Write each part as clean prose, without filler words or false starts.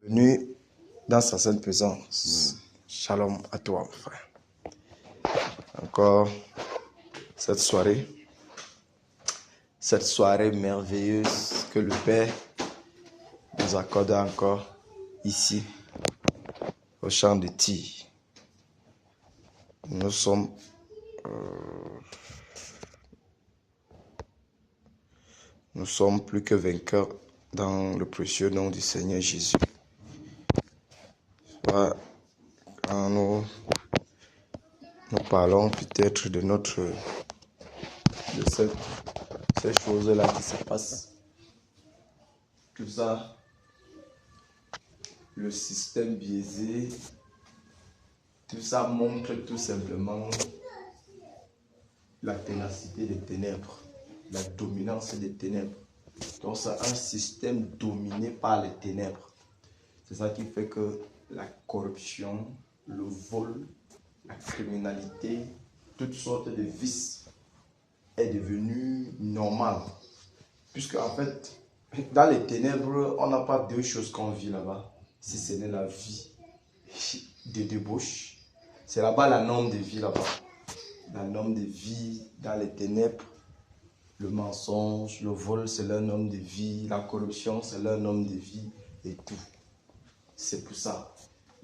Bienvenue dans sa sainte présence. Shalom à toi, mon frère. Encore cette soirée merveilleuse que le Père nous accorde encore ici, au champ de tir. Nous sommes plus que vainqueurs dans le précieux nom du Seigneur Jésus. Quand nous parlons peut-être de ces choses-là qui se passent, tout ça, le système biaisé, tout ça montre tout simplement la ténacité des ténèbres, la dominance des ténèbres. Donc c'est un système dominé par les ténèbres. C'est ça qui fait que la corruption, le vol, la criminalité, toutes sortes de vices est devenu normal. Puisque en fait, dans les ténèbres, on n'a pas deux choses qu'on vit là-bas. Si ce n'est la vie de débauche, c'est là-bas la norme de vie là-bas. La norme de vie dans les ténèbres, le mensonge, le vol, c'est leur norme de vie, la corruption, c'est leur norme de vie et tout. C'est pour ça.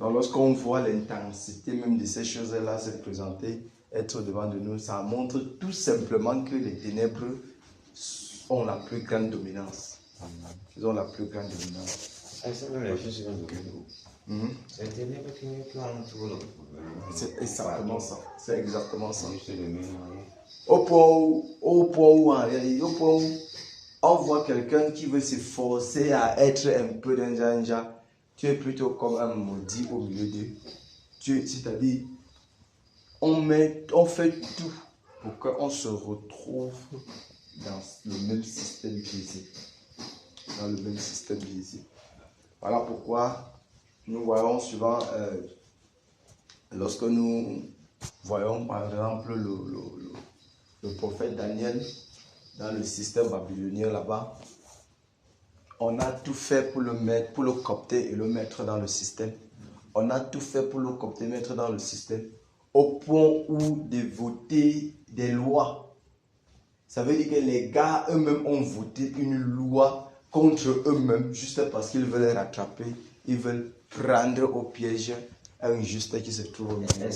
Donc lorsqu'on voit l'intensité même de ces choses-là se présenter, être devant de nous, ça montre tout simplement que les ténèbres ont la plus grande dominance. Ils ont la plus grande dominance. C'est même les choses qui vont dominer. C'est les ténèbres qui ont tout le problème. C'est exactement ça. C'est exactement ça. Juste le mien. Au point où on voit quelqu'un qui veut se forcer à être un peu d'un tu es plutôt comme un maudit au milieu d'eux. C'est-à-dire, on fait tout pour qu'on se retrouve dans le même système biaisé. Dans le même système biaisé. Voilà pourquoi nous voyons souvent, lorsque nous voyons par exemple le prophète Daniel dans le système babylonien là-bas, on a tout fait pour le copter et le mettre dans le système. On a tout fait pour le copter et le mettre dans le système au point où de voter des lois. Ça veut dire que les gars eux-mêmes ont voté une loi contre eux-mêmes juste parce qu'ils veulent rattraper, ils veulent prendre au piège un juste qui se trouve au milieu.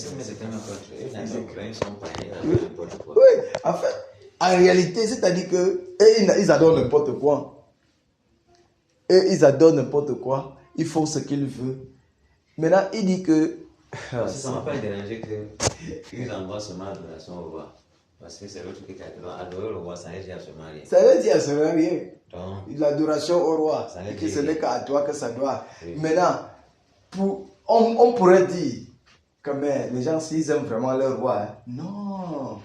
Oui, en fait, en réalité, c'est-à-dire qu'ils adorent n'importe quoi. Et ils adorent n'importe quoi. Ils font ce qu'ils veulent. Maintenant, il dit que... Ça ne m'a pas dérangé qu'ils envoient seulement l'adoration au roi. Parce que c'est l'autre qui t'a dit, adorer le roi, ça veut dire absolument rien. Ça veut dire absolument rien. Donc, l'adoration au roi, que ce n'est qu'à toi que ça doit. Oui. Maintenant, on pourrait dire que les gens, s'ils aiment vraiment leur roi, non.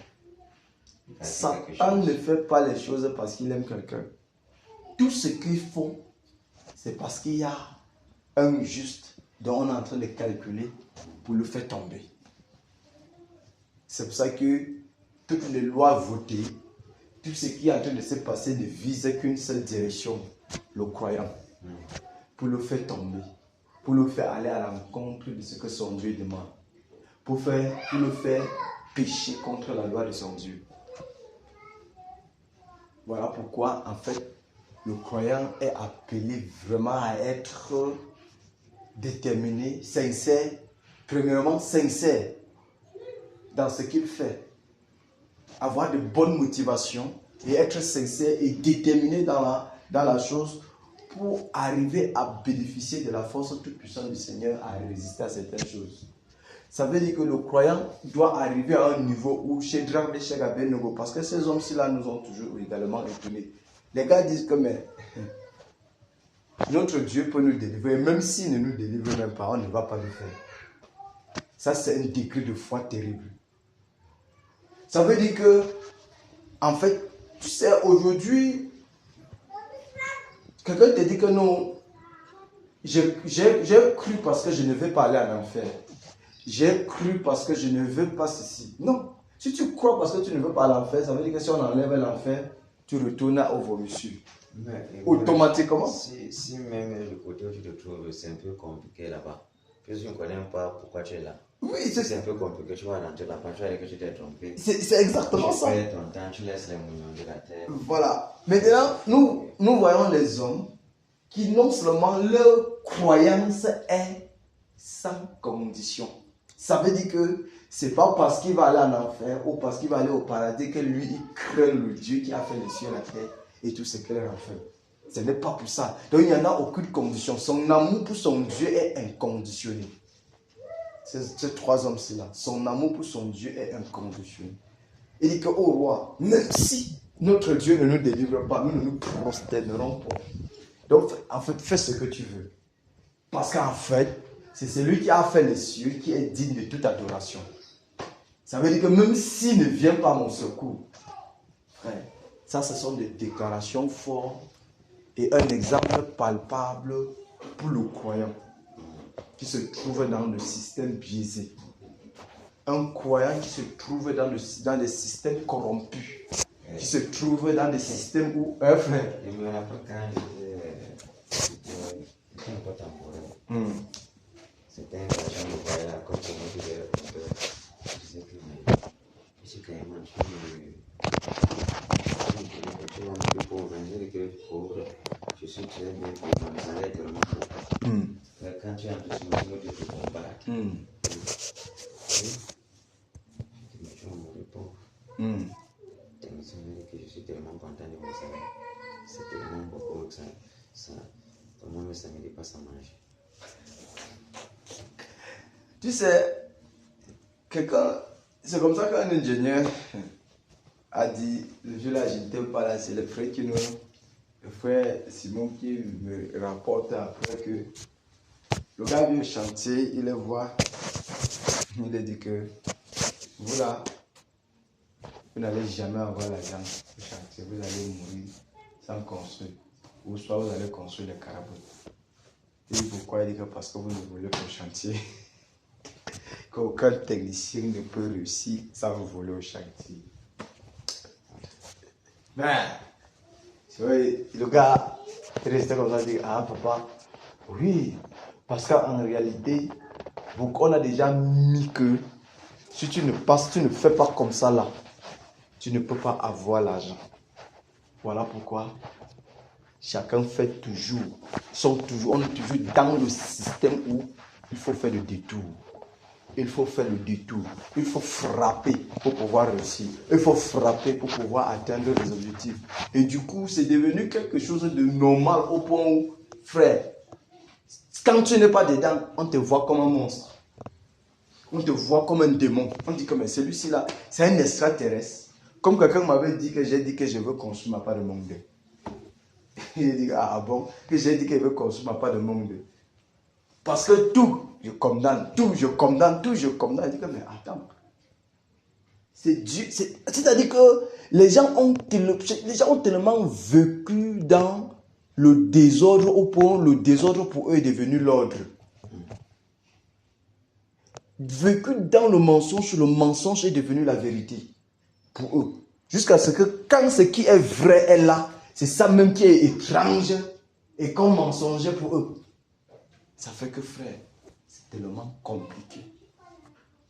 Satan ne fait pas les choses parce qu'il aime quelqu'un. Tout ce qu'ils font, c'est parce qu'il y a un juste dont on est en train de calculer pour le faire tomber. C'est pour ça que toutes les lois votées, tout ce qui est en train de se passer ne vise qu'une seule direction, le croyant, pour le faire tomber, pour le faire aller à l'encontre de ce que son Dieu demande, pour le faire pécher contre la loi de son Dieu. Voilà pourquoi, en fait, le croyant est appelé vraiment à être déterminé, sincère, premièrement sincère dans ce qu'il fait. Avoir de bonnes motivations et être sincère et déterminé dans la chose pour arriver à bénéficier de la force toute puissante du Seigneur à résister à certaines choses. Ça veut dire que le croyant doit arriver à un niveau où chez Shadrach, Meshach et Abednego, parce que ces hommes-ci-là nous ont toujours également étonnés. Les gars disent que notre Dieu peut nous délivrer, même s'il ne nous délivre même pas, on ne va pas le faire. Ça, c'est un degré de foi terrible. Ça veut dire que, en fait, tu sais, aujourd'hui, quelqu'un te dit que non, j'ai cru parce que je ne vais pas aller en enfer. J'ai cru parce que je ne veux pas ceci. Non, si tu crois parce que tu ne veux pas aller en enfer, ça veut dire que si on enlève l'enfer, tu retournes aux vomissures. Mais, automatiquement. Si même le côté où tu te trouves, c'est un peu compliqué là-bas. Puisque tu ne connais pas pourquoi tu es là. Oui, c'est un peu compliqué. Tu vas rentrer là-bas, tu vas dire que tu t'es trompé. C'est exactement ça. Tu perds ton temps, tu laisses les mouvements de la terre. Voilà. Maintenant, nous voyons les hommes qui non seulement leur croyance est sans condition. Ça veut dire que c'est pas parce qu'il va aller en enfer ou parce qu'il va aller au paradis que lui, il craint le Dieu qui a fait les cieux et la terre et tout ce qu'il a fait. Ce n'est pas pour ça. Donc il n'y en a aucune condition. Son amour pour son Dieu est inconditionnel. Ces trois hommes-là, son amour pour son Dieu est inconditionnel. Il dit que, oh roi, même si notre Dieu ne nous délivre pas, nous ne nous prosternerons pas. Donc, en fait, fais ce que tu veux. Parce qu'en fait, c'est celui qui a fait les cieux qui est digne de toute adoration. Ça veut dire que même s'il ne vient pas à mon secours, frère, ça, ce sont des déclarations fortes et un exemple palpable pour le croyant qui se trouve dans le système biaisé. Un croyant qui se trouve dans des systèmes corrompus, qui se trouve dans des systèmes où un frère. Je me rappelle quand j'étais un peu temporaire. C'était un agent de voyage, comme c'est moi qui l'ai raconté. Je disais que, mais, je suis carrément, tu es un peu pauvre, je dis que pauvre, je suis très bien pauvre, mais ça allait tellement pauvre. Quand tu es en dessous, tu te combats. Tu vas mourir pauvre. Ça veut dire que je suis tellement content de mon salaire. C'est tellement beaucoup que ça pour moi, ça ne me dépasse à manger. Tu sais, c'est comme ça qu'un ingénieur a dit, le vieux là, je n'étais pas là, c'est le frère le frère Simon qui me rapporte après que le gars vient au chantier, il le voit, il a dit que vous là, vous n'allez jamais avoir l'argent au chantier, vous allez mourir sans construire, ou soit vous allez construire des caraboutes. Il dit pourquoi? Il dit que parce que vous ne voulez pas au chantier, qu'aucun technicien ne peut réussir sans vous voler au chantier. Ben, le gars est resté comme ça, il dit, ah papa, oui, parce qu'en réalité, on a déjà mis que si tu ne fais pas comme ça là, tu ne peux pas avoir l'argent. Voilà pourquoi chacun fait toujours, on est toujours dans le système où il faut faire le détour. Il faut faire le détour. Il faut frapper pour pouvoir réussir. Il faut frapper pour pouvoir atteindre les objectifs. Et du coup, c'est devenu quelque chose de normal au point où, frère, quand tu n'es pas dedans, on te voit comme un monstre. On te voit comme un démon. On dit que mais celui-ci là, c'est un extraterrestre. Comme quelqu'un m'avait dit que j'ai dit que je veux construire ma part de monde. Il dit, ah bon, que j'ai dit que je veux construire ma part de monde. Parce que tout, je condamne, tout, je condamne, tout, je condamne. Il dit que, mais attends. C'est-à-dire que les gens ont tellement vécu dans le désordre au point où le désordre pour eux est devenu l'ordre. Vécu dans le mensonge est devenu la vérité pour eux. Jusqu'à ce que quand ce qui est vrai est là, c'est ça même qui est étrange et comme mensonge pour eux. Ça fait que frère, c'est tellement compliqué.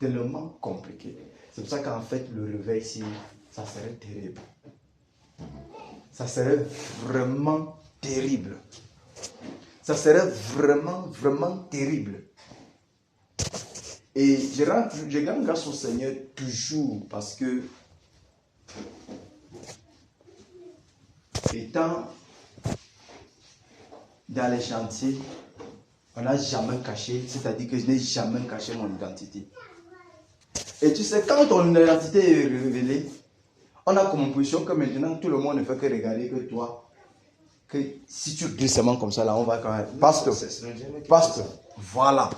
Tellement compliqué. C'est pour ça qu'en fait, le réveil ici, ça serait terrible. Ça serait vraiment terrible. Ça serait vraiment, vraiment terrible. Et je rends grâce au Seigneur toujours parce que étant dans les chantiers, on n'a jamais caché, c'est-à-dire que je n'ai jamais caché mon identité. Et tu sais, quand ton identité est révélée, on a comme impression que maintenant tout le monde ne fait que regarder que toi. Que si tu dis seulement comme ça, là, on va quand même. Pasteur, voilà.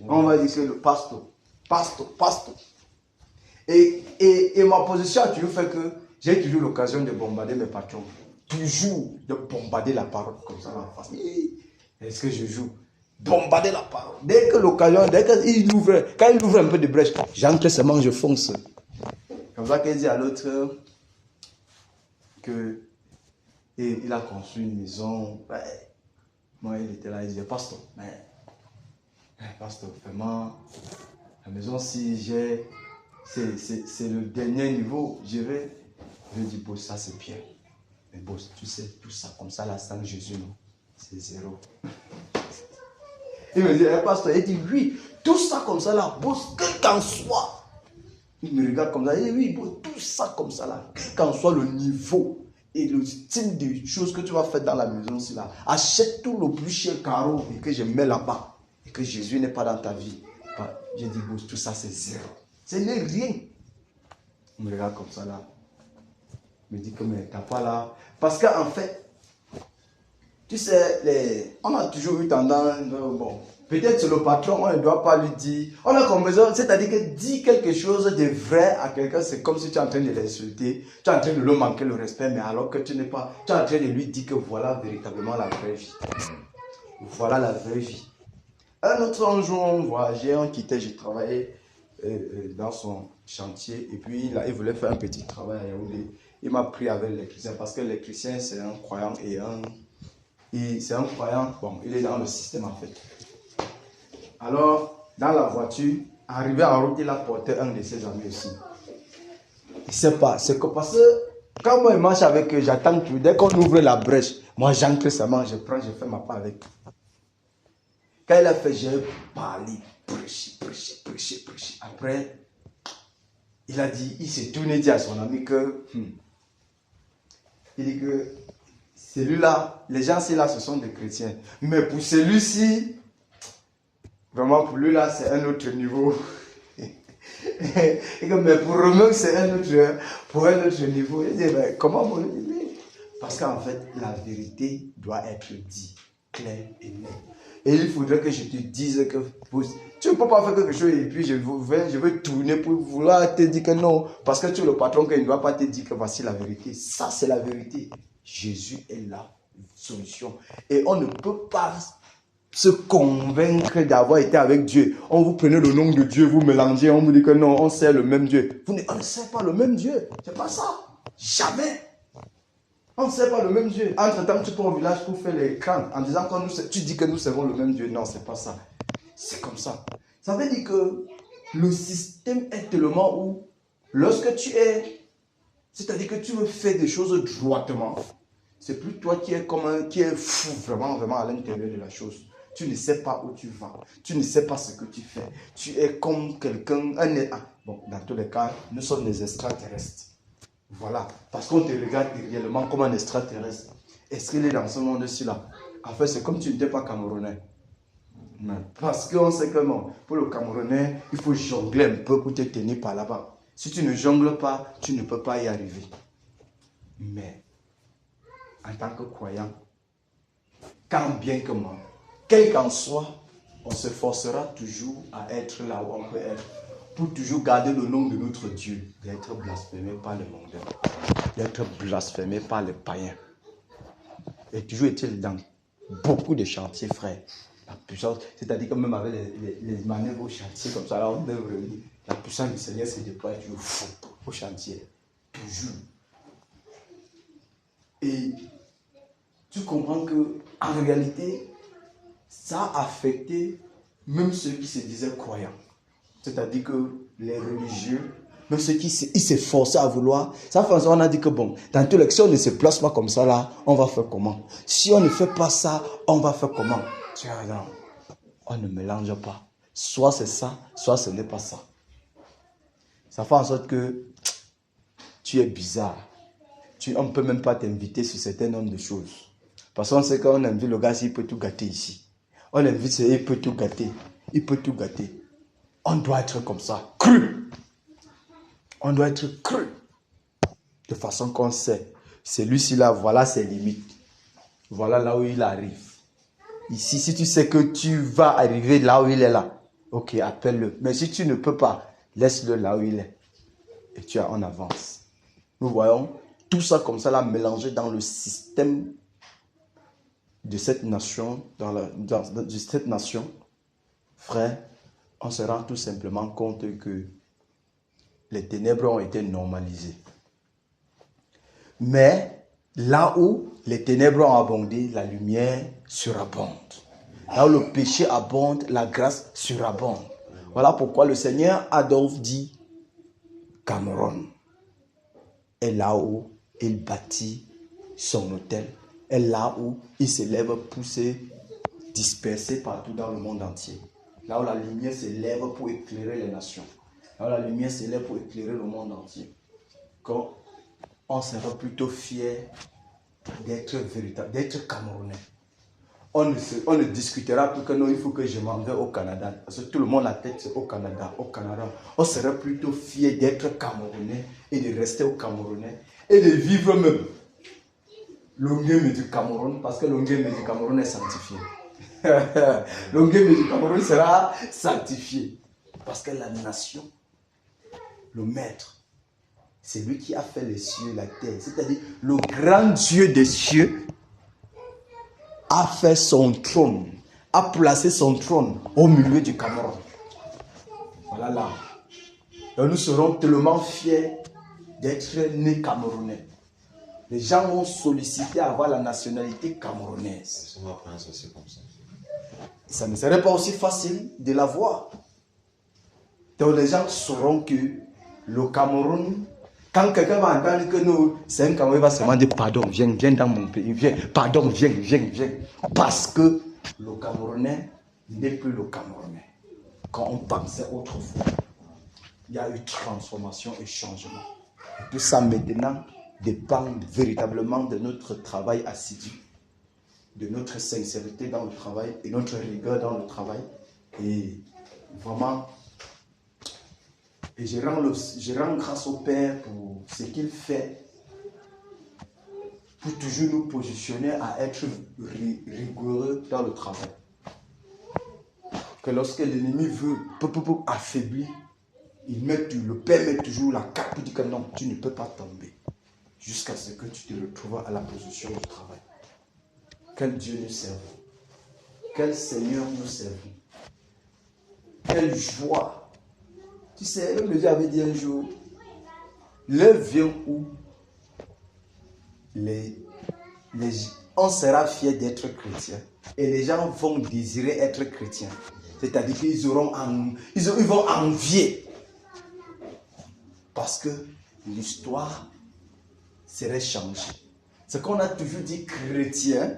On va dire que le pasteur. Et ma position a toujours fait que j'ai toujours l'occasion de bombarder mes patrons. Toujours de bombarder la parole comme ça en face. Est-ce que je joue? Bombarder la parole. Dès que l'occasion, quand il ouvre un peu de brèche, j'entre seulement, je fonce. Comme ça qu'il dit à l'autre que Et il a construit une maison. Ouais. Moi, il était là, il disait, pasteur, pasteur, vraiment, la maison, si j'ai, c'est le dernier niveau, je dis, boss, ça c'est bien. Mais boss, tu sais, tout ça comme ça, là, sans Jésus, non, c'est zéro. Il me dit, pasteur, il dit, oui, tout ça comme ça, là, boss, quel qu'en soit. Il me regarde comme ça, il dit, oui, boss, tout ça comme ça, là, quel qu'en soit le niveau et le style de choses que tu vas faire dans la maison, aussi là, achète tout le plus cher carreau et que je mets là-bas. Et que Jésus n'est pas dans ta vie. J'ai dit, boss, tout ça c'est zéro. Ce n'est rien. Il me regarde comme ça là. Il me dit que mais t'as pas là. Parce qu'en fait, tu sais, on a toujours eu tendance, bon, peut-être c'est le patron, on ne doit pas lui dire. On a comme besoin, c'est-à-dire que dire quelque chose de vrai à quelqu'un, c'est comme si tu es en train de l'insulter, tu es en train de lui manquer le respect, mais alors que tu n'es pas, tu es en train de lui dire que voilà véritablement la vraie vie. Voilà la vraie vie. Un autre jour, on voyageait, on quittait, j'ai travaillé dans son chantier et puis là, il voulait faire un petit travail à Yaoundé. Il m'a pris avec l'électricien parce que l'électricien, c'est un croyant et c'est un croyant, bon, il est dans le système en fait. Alors, dans la voiture, arrivé en route, il a porté un de ses amis aussi. Il ne sait pas, c'est que parce que quand moi je marche avec eux, j'attends que dès qu'on ouvre la brèche, moi j'entre seulement, je prends, je fais ma part avec. Quand il a fait, j'ai parlé, prêché. Après, il a dit, il s'est tourné, dit à son ami que, il dit que celui-là, les gens là, ce sont des chrétiens. Mais pour celui-ci, vraiment pour lui là, c'est un autre niveau. Et que, mais pour Romain, c'est un autre niveau. Il dit, mais comment vous le dites? Parce qu'en fait, la vérité doit être dite claire et nette. Et il faudrait que je te dise que tu ne peux pas faire quelque chose et puis je vais tourner pour vouloir te dire que non. Parce que tu es le patron qu'il ne doit pas te dire que voici la vérité. Ça, c'est la vérité. Jésus est la solution. Et on ne peut pas se convaincre d'avoir été avec Dieu. On vous prenez le nom de Dieu, vous mélangez, on vous dit que non, on sert le même Dieu. On ne sert pas le même Dieu. C'est pas ça. Jamais. On ne sait pas le même Dieu. Entre-temps, tu pars au village pour faire les crânes en disant que tu dis que nous servons le même Dieu. Non, c'est pas ça. C'est comme ça. Ça veut dire que le système est tellement où, lorsque tu es, c'est-à-dire que tu veux faire des choses droitement, c'est plus toi qui est fou vraiment à l'intérieur de la chose. Tu ne sais pas où tu vas. Tu ne sais pas ce que tu fais. Tu es comme quelqu'un, bon, dans tous les cas, nous sommes des extraterrestres. Voilà, parce qu'on te regarde réellement comme un extraterrestre. Est-ce qu'il est dans ce monde-ci là? En fait, c'est comme tu n'étais pas Camerounais. Parce qu'on sait que non, pour le Camerounais, il faut jongler un peu pour te tenir par là-bas. Si tu ne jongles pas, tu ne peux pas y arriver. Mais, en tant que croyant, quand bien que mal, quel qu'en soit, on se forcera toujours à être là où on peut être. Pour toujours garder le nom de notre Dieu, d'être blasphémé par les mondains, d'être blasphémé par les païens. Et toujours est-il dans beaucoup de chantiers, frère. La puissance, c'est-à-dire que même avec les manœuvres au chantier, comme ça, là, on devrait revenir. La puissance du Seigneur se déploie toujours au chantier. Toujours. Et tu comprends que en réalité, ça a affecté même ceux qui se disaient croyants. C'est-à-dire que les religieux, même ceux qui s'efforçaient à vouloir, ça fait on a dit que bon, dans tous les cas, si on ne se place pas comme ça là, on va faire comment? Si on ne fait pas ça, on va faire comment? Non, on ne mélange pas. Soit c'est ça, soit ce n'est pas ça. Ça fait en sorte que tu es bizarre. On ne peut même pas t'inviter sur certains nombre de choses. Parce qu'on sait qu'on invite le gars, il peut tout gâter ici. On invite, il peut tout gâter. Il peut tout gâter. On doit être comme ça, cru. On doit être cru. De façon qu'on sait, celui-ci là, voilà ses limites. Voilà là où il arrive. Ici, si tu sais que tu vas arriver là où il est là, ok, appelle-le. Mais si tu ne peux pas, laisse-le là où il est. Et tu as en avance. Nous voyons tout ça comme ça là, mélangé dans le système de cette nation, de cette nation, frère. On se rend tout simplement compte que les ténèbres ont été normalisées. Mais Là où les ténèbres ont abondé, la lumière surabonde. Là où le péché abonde, la grâce surabonde. Voilà pourquoi le Seigneur Adolphe dit Cameroun est là où il bâtit son hôtel, est là où il s'élève pour se disperser partout dans le monde entier. Là où la lumière s'élève pour éclairer les nations. Là où la lumière s'élève pour éclairer le monde entier. Quand on sera plutôt fier d'être véritable, d'être Camerounais. On ne discutera plus que non, il faut que je m'en vais au Canada. Parce que tout le monde a la tête au Canada, au Canada. On serait plutôt fier d'être Camerounais et de rester au Camerounais et de vivre même l'Ongeme du Cameroun, parce que l'Ongeme du Cameroun est sanctifié. L'Ongeme du Cameroun sera sanctifié. Parce que la nation, le maître, c'est lui qui a fait les cieux, la terre. C'est-à-dire, le grand Dieu des cieux a fait son trône, a placé son trône au milieu du Cameroun. Voilà là. Et nous serons tellement fiers d'être nés Camerounais. Les gens vont solliciter à avoir la nationalité camerounaise. Ça ne serait pas aussi facile de l'avoir. Donc les gens sauront que le Cameroun, quand quelqu'un va entendre que nous, c'est un Camerounais, va se demander pardon, viens dans mon pays, viens, pardon, viens. Parce que le Camerounais n'est plus le Camerounais. Quand on pensait autrefois, il y a eu transformation et changement. Tout ça maintenant dépend véritablement de notre travail assidu, de notre sincérité dans le travail et notre rigueur dans le travail. Et vraiment, et je rends grâce au Père pour ce qu'il fait, pour toujours nous positionner à être rigoureux dans le travail. Que lorsque l'ennemi veut affaiblir, le Père met toujours la cape et dit que non, tu ne peux pas tomber. Jusqu'à ce que tu te retrouves à la position du travail. Quel Dieu nous servons. Quel Seigneur nous servons. Quelle joie. Tu sais, le Dieu avait dit un jour, l'heure vient où on sera fiers d'être chrétien et les gens vont désirer être chrétiens. C'est-à-dire qu'ils vont envier. Parce que l'histoire serait changée. Ce qu'on a toujours dit chrétien,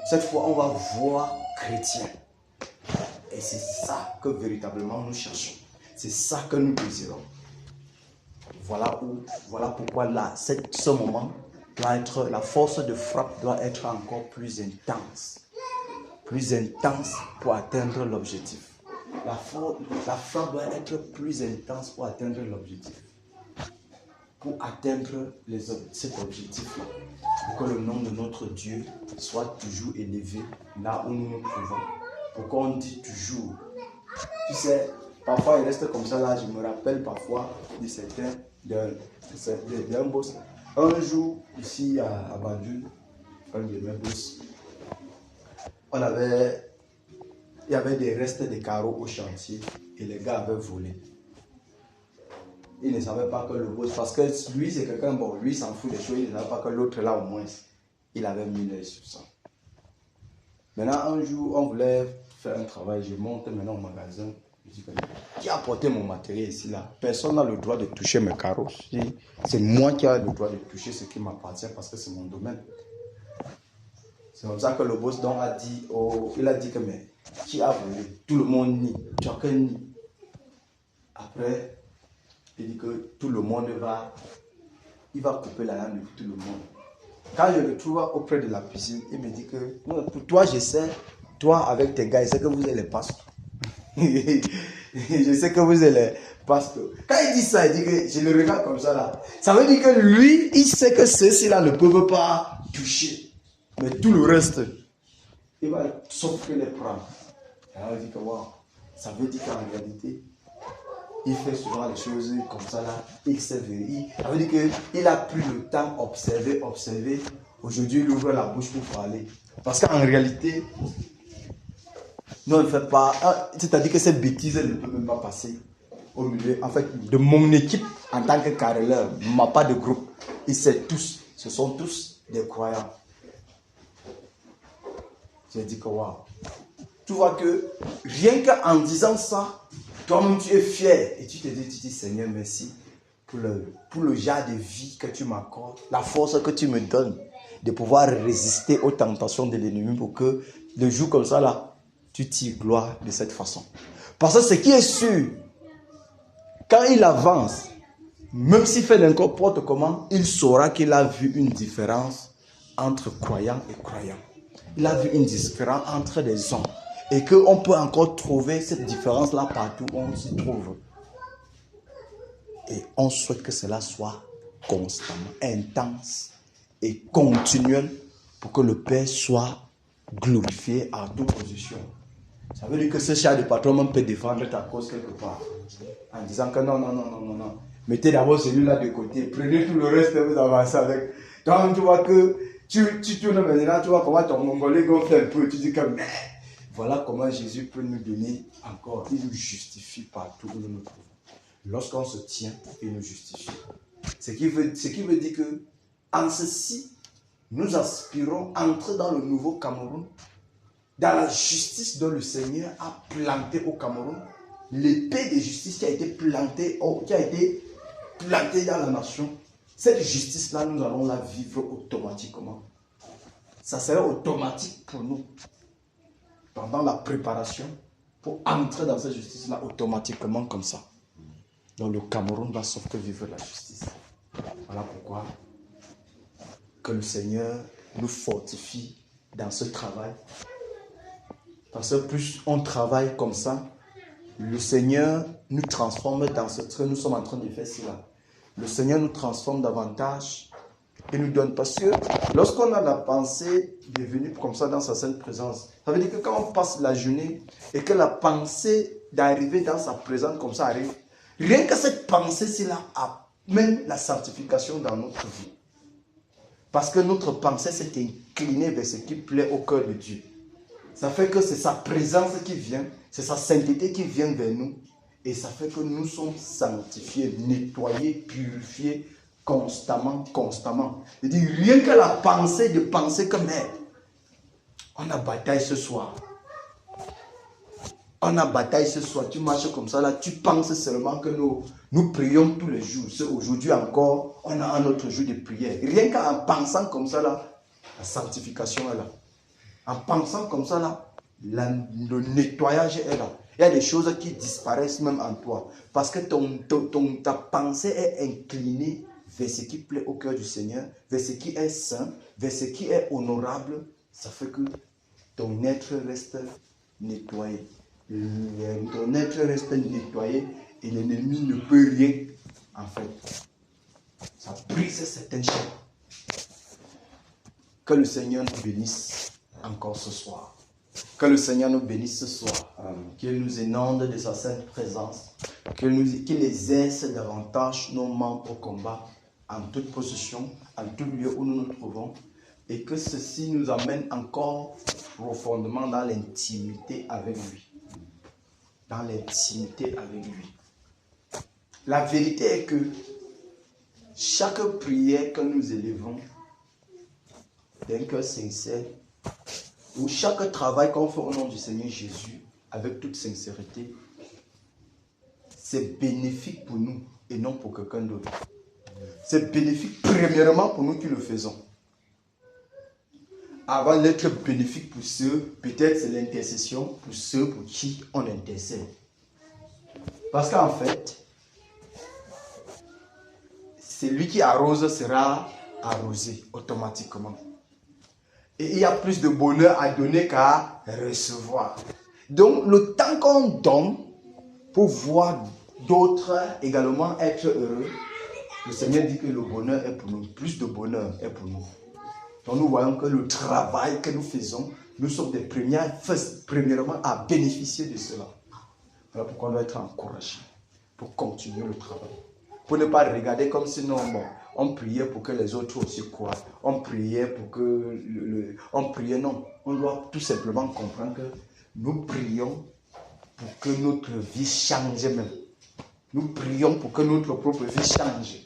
cette fois on va voir chrétien. Et c'est ça que véritablement nous cherchons. C'est ça que nous désirons. Voilà pourquoi là, ce moment doit être, la force de frappe doit être encore plus intense. Plus intense pour atteindre l'objectif. La frappe doit être plus intense pour atteindre l'objectif. Pour atteindre cet objectif-là. Pour que le nom de notre Dieu soit toujours élevé là où nous nous trouvons. Pourquoi on dit toujours? Tu sais, parfois il reste comme ça là, je me rappelle parfois de certains, d'un boss. Un jour, ici à Bandung, un de mes boss, il y avait des restes de carreaux au chantier et les gars avaient volé. Il ne savait pas que le boss, parce que lui c'est quelqu'un, bon, lui s'en fout des choses, il ne savait pas que l'autre là au moins, il avait mis l'œil sur ça. Maintenant un jour, on voulait faire un travail, je monte maintenant au magasin, je dis, qui a apporté mon matériel ici là? Personne n'a le droit de toucher mes carreaux. C'est moi qui ai le droit de toucher ce qui m'appartient parce que c'est mon domaine. C'est comme ça que le boss donc a dit, il a dit que mais qui a volé? Tout le monde nie, chacun nie. Après, il dit que tout le monde va couper la langue de tout le monde. Quand je le trouve auprès de la piscine, il me dit que pour toi je sais, toi avec tes gars, je sais que vous êtes les pasteurs. Je sais que vous êtes les pasteurs. Quand il dit ça, il dit que je le regarde comme ça là. Ça veut dire que lui, il sait que ceux-ci-là ne peuvent pas toucher. Mais tout le reste, il va sauf que les prendre. Alors il dit que wow, ça veut dire qu'en réalité, il fait souvent les choses comme ça là. Il sait vérifier. Ça veut dire qu'il a pris le temps d'observer. Aujourd'hui, il ouvre la bouche pour parler. Parce qu'en réalité, non, il ne fait pas. C'est-à-dire que cette bêtise, elle ne peut même pas passer au milieu. En fait, de mon équipe en tant que carreleur, pas de groupe. ce sont tous des croyants. J'ai dit que waouh. Tu vois que rien qu'en disant ça, toi-même tu es fier et tu dis Seigneur merci pour le genre de vie que tu m'accordes, la force que tu me donnes de pouvoir résister aux tentations de l'ennemi pour que le jour comme ça là, tu tires gloire de cette façon. Parce que ce qui est sûr, quand il avance, même s'il fait n'importe comment, il saura qu'il a vu une différence entre croyants et croyants. Il a vu une différence entre les hommes. Et qu'on peut encore trouver cette différence-là partout où on s'y trouve. Et on souhaite que cela soit constamment, intense et continuel pour que le Père soit glorifié à toute position. Ça veut dire que ce char de patron même peut défendre ta cause quelque part. En disant que non. Mettez d'abord celui-là de côté. Prenez tout le reste et vous avancez avec. Donc tu vois que tu tournes maintenant, tu vois comment ton mongolais gonfle un peu. Tu dis que mais voilà comment Jésus peut nous donner encore. Il nous justifie partout où nous nous trouvons. Lorsqu'on se tient, il nous justifie. Ce qui veut dire que en ceci, nous aspirons à entrer dans le nouveau Cameroun, dans la justice dont le Seigneur a planté au Cameroun, l'épée de justice qui a été plantée dans la nation. Cette justice-là, nous allons la vivre automatiquement. Ça sera automatique pour nous. Pendant la préparation, pour entrer dans cette justice-là automatiquement comme ça. Donc le Cameroun va sauf que vivre la justice. Voilà pourquoi que le Seigneur nous fortifie dans ce travail. Parce que plus on travaille comme ça, le Seigneur nous transforme dans ce que nous sommes en train de faire cela. Le Seigneur nous transforme davantage et nous donne. Parce que lorsqu'on a la pensée de venir comme ça dans sa sainte présence, ça veut dire que quand on passe la journée et que la pensée d'arriver dans sa présence comme ça arrive, rien que cette pensée-là amène la sanctification dans notre vie. Parce que notre pensée s'est inclinée vers ce qui plaît au cœur de Dieu. Ça fait que c'est sa présence qui vient, c'est sa sainteté qui vient vers nous. Et ça fait que nous sommes sanctifiés, nettoyés, purifiés constamment. Je dis rien que la pensée de penser que mais on a bataille ce soir. Tu marches comme ça là, tu penses seulement que nous prions tous les jours. Aujourd'hui encore, on a un autre jour de prière. Rien qu'en pensant comme ça là, la sanctification est là. En pensant comme ça là, le nettoyage est là. Il y a des choses qui disparaissent même en toi. Parce que ta pensée est inclinée vers ce qui plaît au cœur du Seigneur, vers ce qui est saint, vers ce qui est honorable. Ça fait que ton être reste nettoyé. Ton être reste nettoyé et l'ennemi ne peut rien en fait. Ça brise certaines chaînes. Que le Seigneur nous bénisse encore ce soir. Que le Seigneur nous bénisse ce soir. Qu'il nous inonde de sa sainte présence. Qu'il exerce davantage nos membres au combat, en toute position, en tout lieu où nous nous trouvons. Et que ceci nous amène encore profondément dans l'intimité avec lui. Dans l'intimité avec lui. La vérité est que chaque prière que nous élevons d'un cœur sincère, ou chaque travail qu'on fait au nom du Seigneur Jésus, avec toute sincérité, c'est bénéfique pour nous et non pour quelqu'un d'autre. C'est bénéfique premièrement pour nous qui le faisons. Avant d'être bénéfique pour ceux, peut-être c'est l'intercession pour ceux pour qui on intercède. Parce qu'en fait, celui qui arrose sera arrosé automatiquement. Et il y a plus de bonheur à donner qu'à recevoir. Donc, le temps qu'on donne pour voir d'autres également être heureux, le Seigneur dit que le bonheur est pour nous. Plus de bonheur est pour nous. Donc, nous voyons que le travail que nous faisons, nous sommes des premièrement à bénéficier de cela. Voilà pourquoi on doit être encouragé pour continuer le travail. Pour ne pas regarder comme si non, bon, on priait pour que les autres aussi croient. On priait pour que... on priait, non. On doit tout simplement comprendre que nous prions pour que notre vie change même. Nous prions pour que notre propre vie change.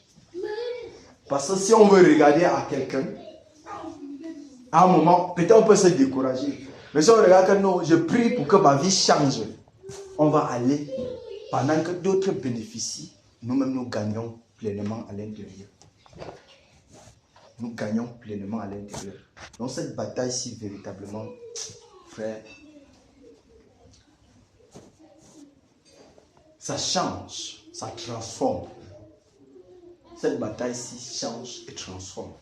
Parce que si on veut regarder à quelqu'un, à un moment, peut-être on peut se décourager. Mais si on regarde que non, je prie pour que ma vie change, on va aller, pendant que d'autres bénéficient, nous-mêmes nous gagnons pleinement à l'intérieur. Nous gagnons pleinement à l'intérieur. Donc cette bataille-ci, véritablement, frère, ça change, ça transforme. Cette bataille-ci change et transforme.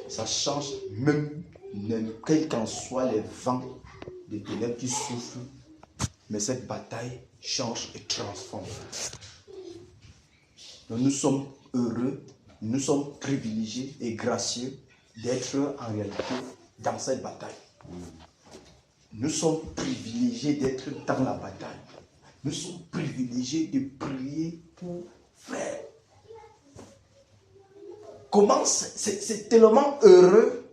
Ça change même quels qu'en soient les vents des ténèbres qui soufflent. Mais cette bataille change et transforme. Donc nous sommes heureux, nous sommes privilégiés et gracieux d'être en réalité dans cette bataille. Nous sommes privilégiés d'être dans la bataille. Nous sommes privilégiés de prier pour faire. Comment c'est tellement heureux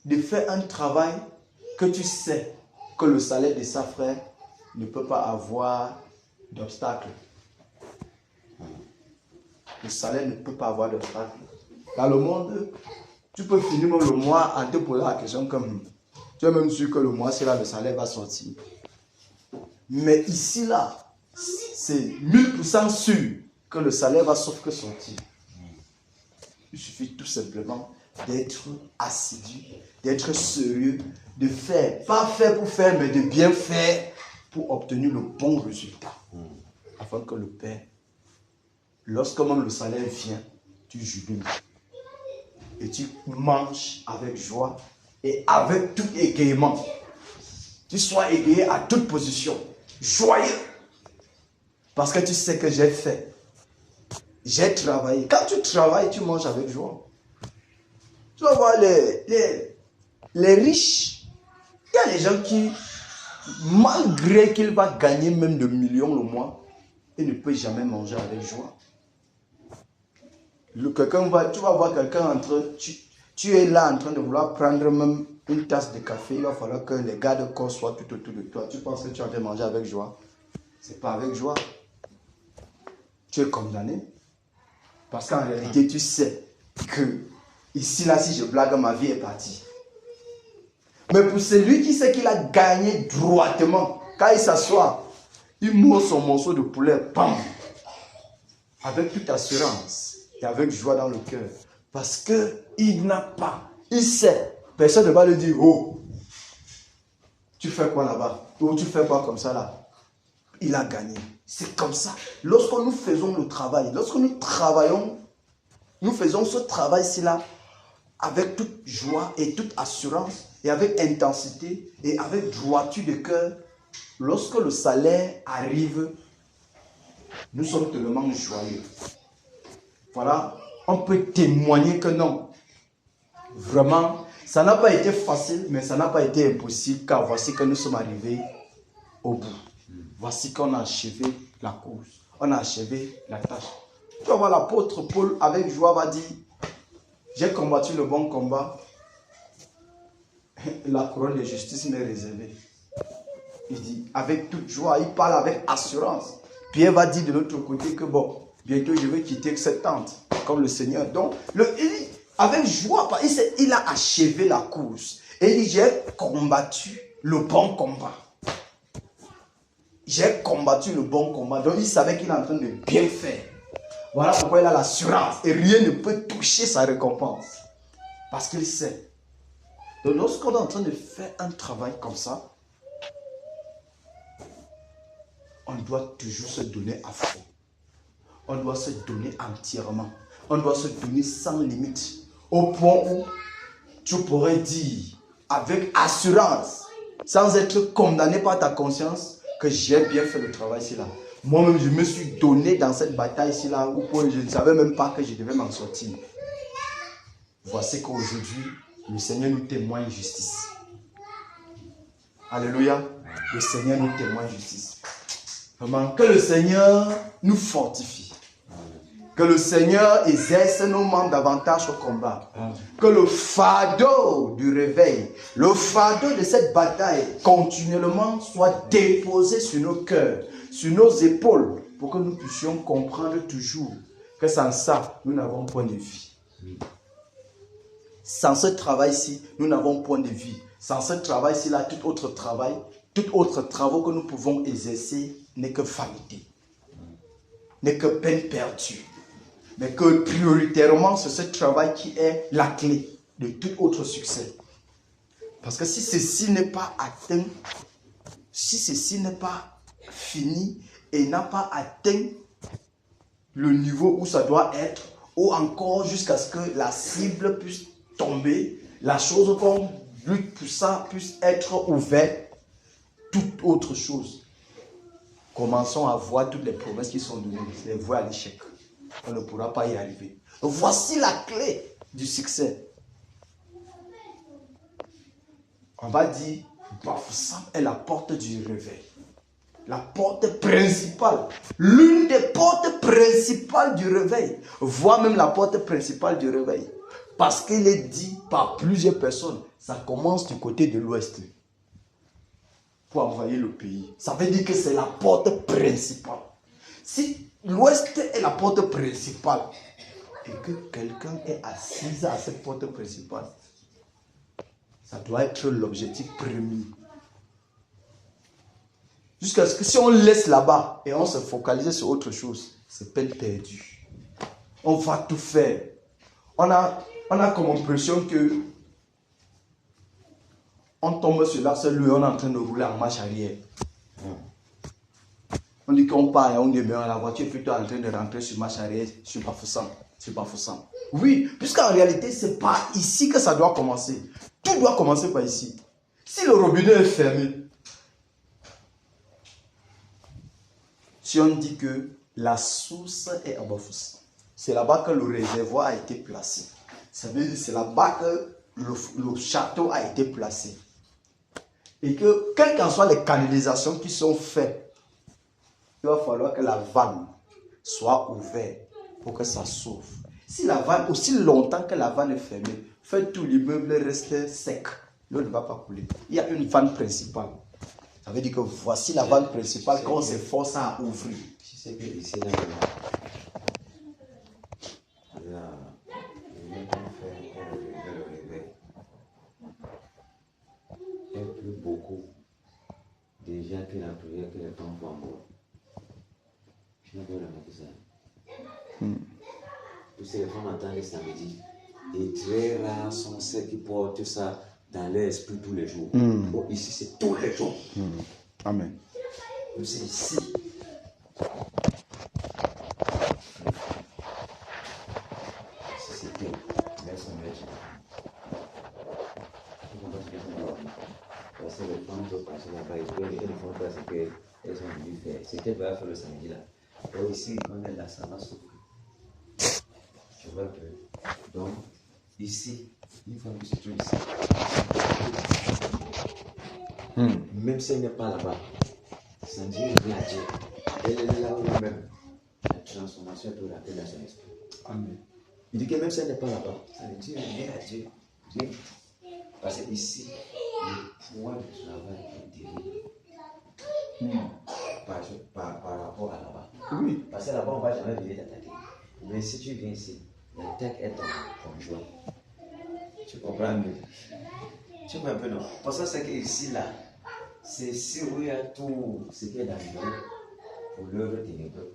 de faire un travail que tu sais que le salaire de sa frère ne peut pas avoir d'obstacle. Le salaire ne peut pas avoir d'obstacle. Dans le monde, tu peux finir même le mois en te posant la question comme tu es même sûr que le mois, c'est là le salaire va sortir. Mais ici, là, c'est 1000% sûr que le salaire va sauf que sortir. Il suffit tout simplement d'être assidu, d'être sérieux, de faire. Pas faire pour faire, mais de bien faire pour obtenir le bon résultat. Afin que le Père, lorsque même le salaire vient, tu jubiles. Et tu manges avec joie et avec tout égaiement. Tu sois égayé à toute position. Joyeux. Parce que tu sais que j'ai fait. J'ai travaillé. Quand tu travailles, tu manges avec joie. Tu vas voir les riches. Il y a des gens qui, malgré qu'il va gagner même de millions le mois, il ne peut jamais manger avec joie. Tu vas voir quelqu'un tu es là en train de vouloir prendre même une tasse de café. Il va falloir que les gars de corps soient tout autour de toi. Tu penses que tu es en train de manger avec joie? Ce n'est pas avec joie. Tu es condamné. Parce qu'en réalité, tu sais que ici, là, si je blague, ma vie est partie. Mais pour celui qui sait qu'il a gagné droitement, quand il s'assoit, il mord son morceau de poulet, bam, avec toute assurance et avec joie dans le cœur. Parce qu'il n'a pas, il sait, personne ne va lui dire, oh, tu fais quoi là-bas? Ou tu fais quoi comme ça là? Il a gagné. C'est comme ça. Lorsque nous faisons le travail, lorsque nous travaillons, nous faisons ce travail-ci là avec toute joie et toute assurance et avec intensité et avec droiture de cœur. Lorsque le salaire arrive, nous sommes tellement joyeux. Voilà, on peut témoigner que non. Vraiment, ça n'a pas été facile, mais ça n'a pas été impossible, car voici que nous sommes arrivés au bout. Voici qu'on a achevé la course, on a achevé la tâche. Tu vas voir l'apôtre Paul avec joie va dire, j'ai combattu le bon combat, la couronne de justice m'est réservée. Il dit avec toute joie, il parle avec assurance. Pierre va dire de l'autre côté que bon, bientôt je vais quitter cette tente, comme le Seigneur. Donc, avec joie, il a achevé la course. Et il dit, j'ai combattu le bon combat. J'ai combattu le bon combat. Donc, il savait qu'il est en train de bien faire. Voilà pourquoi il a l'assurance. Et rien ne peut toucher sa récompense. Parce qu'il sait. Donc, lorsqu'on est en train de faire un travail comme ça, on doit toujours se donner à fond. On doit se donner entièrement. On doit se donner sans limite. Au point où tu pourrais dire avec assurance, sans être condamné par ta conscience, que j'ai bien fait le travail ici là. Moi-même, je me suis donné dans cette bataille ici là, où je ne savais même pas que je devais m'en sortir. Voici qu'aujourd'hui, le Seigneur nous témoigne justice. Alléluia. Le Seigneur nous témoigne justice. Vraiment, que le Seigneur nous fortifie. Que le Seigneur exerce nos membres davantage au combat. Que le fardeau du réveil, le fardeau de cette bataille, continuellement soit déposé sur nos cœurs, sur nos épaules, pour que nous puissions comprendre toujours que sans ça, nous n'avons point de vie. Sans ce travail-ci, nous n'avons point de vie. Sans ce travail-ci, là, tout autre travaux que nous pouvons exercer n'est que vanité, n'est que peine perdue. Mais que prioritairement, c'est ce travail qui est la clé de tout autre succès. Parce que si ceci n'est pas atteint, si ceci n'est pas fini et n'a pas atteint le niveau où ça doit être, ou encore jusqu'à ce que la cible puisse tomber, la chose qu'on lutte pour ça puisse être ouverte, toute autre chose. Commençons à voir toutes les promesses qui sont données, les voir à l'échec. On ne pourra pas y arriver. Voici la clé du succès. On va dire, Bafoussam est la porte du réveil. La porte principale. L'une des portes principales du réveil. Voire même la porte principale du réveil. Parce qu'il est dit par plusieurs personnes, ça commence du côté de l'ouest. Pour envahir le pays. Ça veut dire que c'est la porte principale. Si l'ouest est la porte principale et que quelqu'un est assis à cette porte principale, ça doit être l'objectif premier. Jusqu'à ce que si on laisse là-bas et on se focalise sur autre chose, c'est peine perdue. On va tout faire. On a comme impression que on tombe sur là, c'est lui, on est en train de rouler en marche arrière. On dit qu'on part et on demeure, la voiture est plutôt en train de rentrer sur marche arrière, sur Bafoussam. Oui, puisqu'en réalité, c'est pas ici que ça doit commencer. Tout doit commencer par ici. Si le robinet est fermé, si on dit que la source est à Bafoussam, c'est là-bas que le réservoir a été placé. Ça veut dire que c'est là-bas que le château a été placé. Et que, quelles qu'en soient les canalisations qui sont faites, il va falloir que la vanne soit ouverte pour que ça s'ouvre. Si la vanne, aussi longtemps que la vanne est fermée, fait tout l'immeuble reste sec. L'eau ne va pas couler. Il y a une vanne principale. Ça veut dire que voici la vanne principale qu'on s'efforce à ouvrir. Si c'est que ici, là, il y a plus beaucoup de gens qui n'ont prière que les temps flambeaux. Je n'ai pas remarqué ça. Tous les femmes attendent le samedi. Et très rares sont ceux qui portent ça dans leur esprit tous les jours. Bon, ici, c'est tous les jours. Amen. C'est ici. Si c'était, laisse on mettre. Parce que les femmes doivent passer là-bas et elles ne font pas ce qu'elles ont voulu faire. C'est qu'elles doivent faire le samedi là. Et ici, on est là, ça va s'ouvrir. Tu vois que. Donc, ici, une femme qui se trouve ici. Même si elle n'est pas là-bas, ça dit rien à Dieu. Elle est là où même. La transformation doit l'appeler dans son esprit. Amen. Il dit que même si elle n'est pas là-bas, ça ne dit rien à Dieu. Rien. Parce que ici, le pouvoir du travail est terrible. Par rapport à là-bas. Oui. Parce que là-bas, on ne va jamais venir t'attaquer. Mais si tu viens ici, l'attaque est ton conjoint. Tu comprends mieux? Tu comprends un peu, non? Parce que c'est qu'ici, là, c'est ici où il y a tout ce qui est dans le monde pour l'œuvre ténébreuse.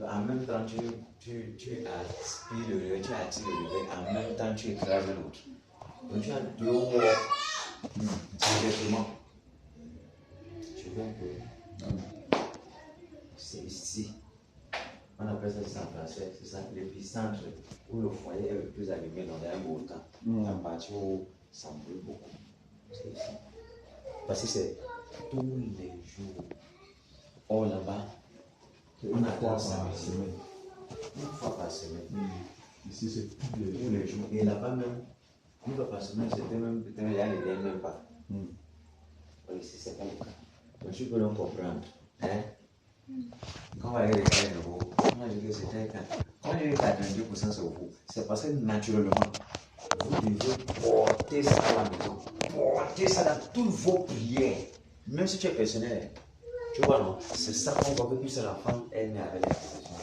En même temps, tu aspires le réveil, tu attires le réveil, en même temps, tu écrases l'autre. Donc, tu as deux directement. Tu vois un peu? C'est ici. On appelle ça le centre, c'est ça, l'épicentre où le foyer est le plus allumé dans un volcan. La partie où ça brûle beaucoup. C'est ici. Parce que c'est tous les jours. Or là-bas, on attend par semaine. Une fois par semaine. Ici, c'est tous les jours. Et là-bas même, une fois par semaine, c'était même, il y a les derniers même pas. Ici, c'est pas le cas. Donc tu peux donc comprendre. Hein? Quand on va aller regarder le haut, on a dit que c'était quand on dit que 92% c'est au bout, c'est parce que naturellement, vous devez porter ça à la maison. Porter ça dans toutes vos prières. Même si tu es personnel. Tu vois, non? C'est ça qu'on voit que plus la femme, elle met avec l'expression.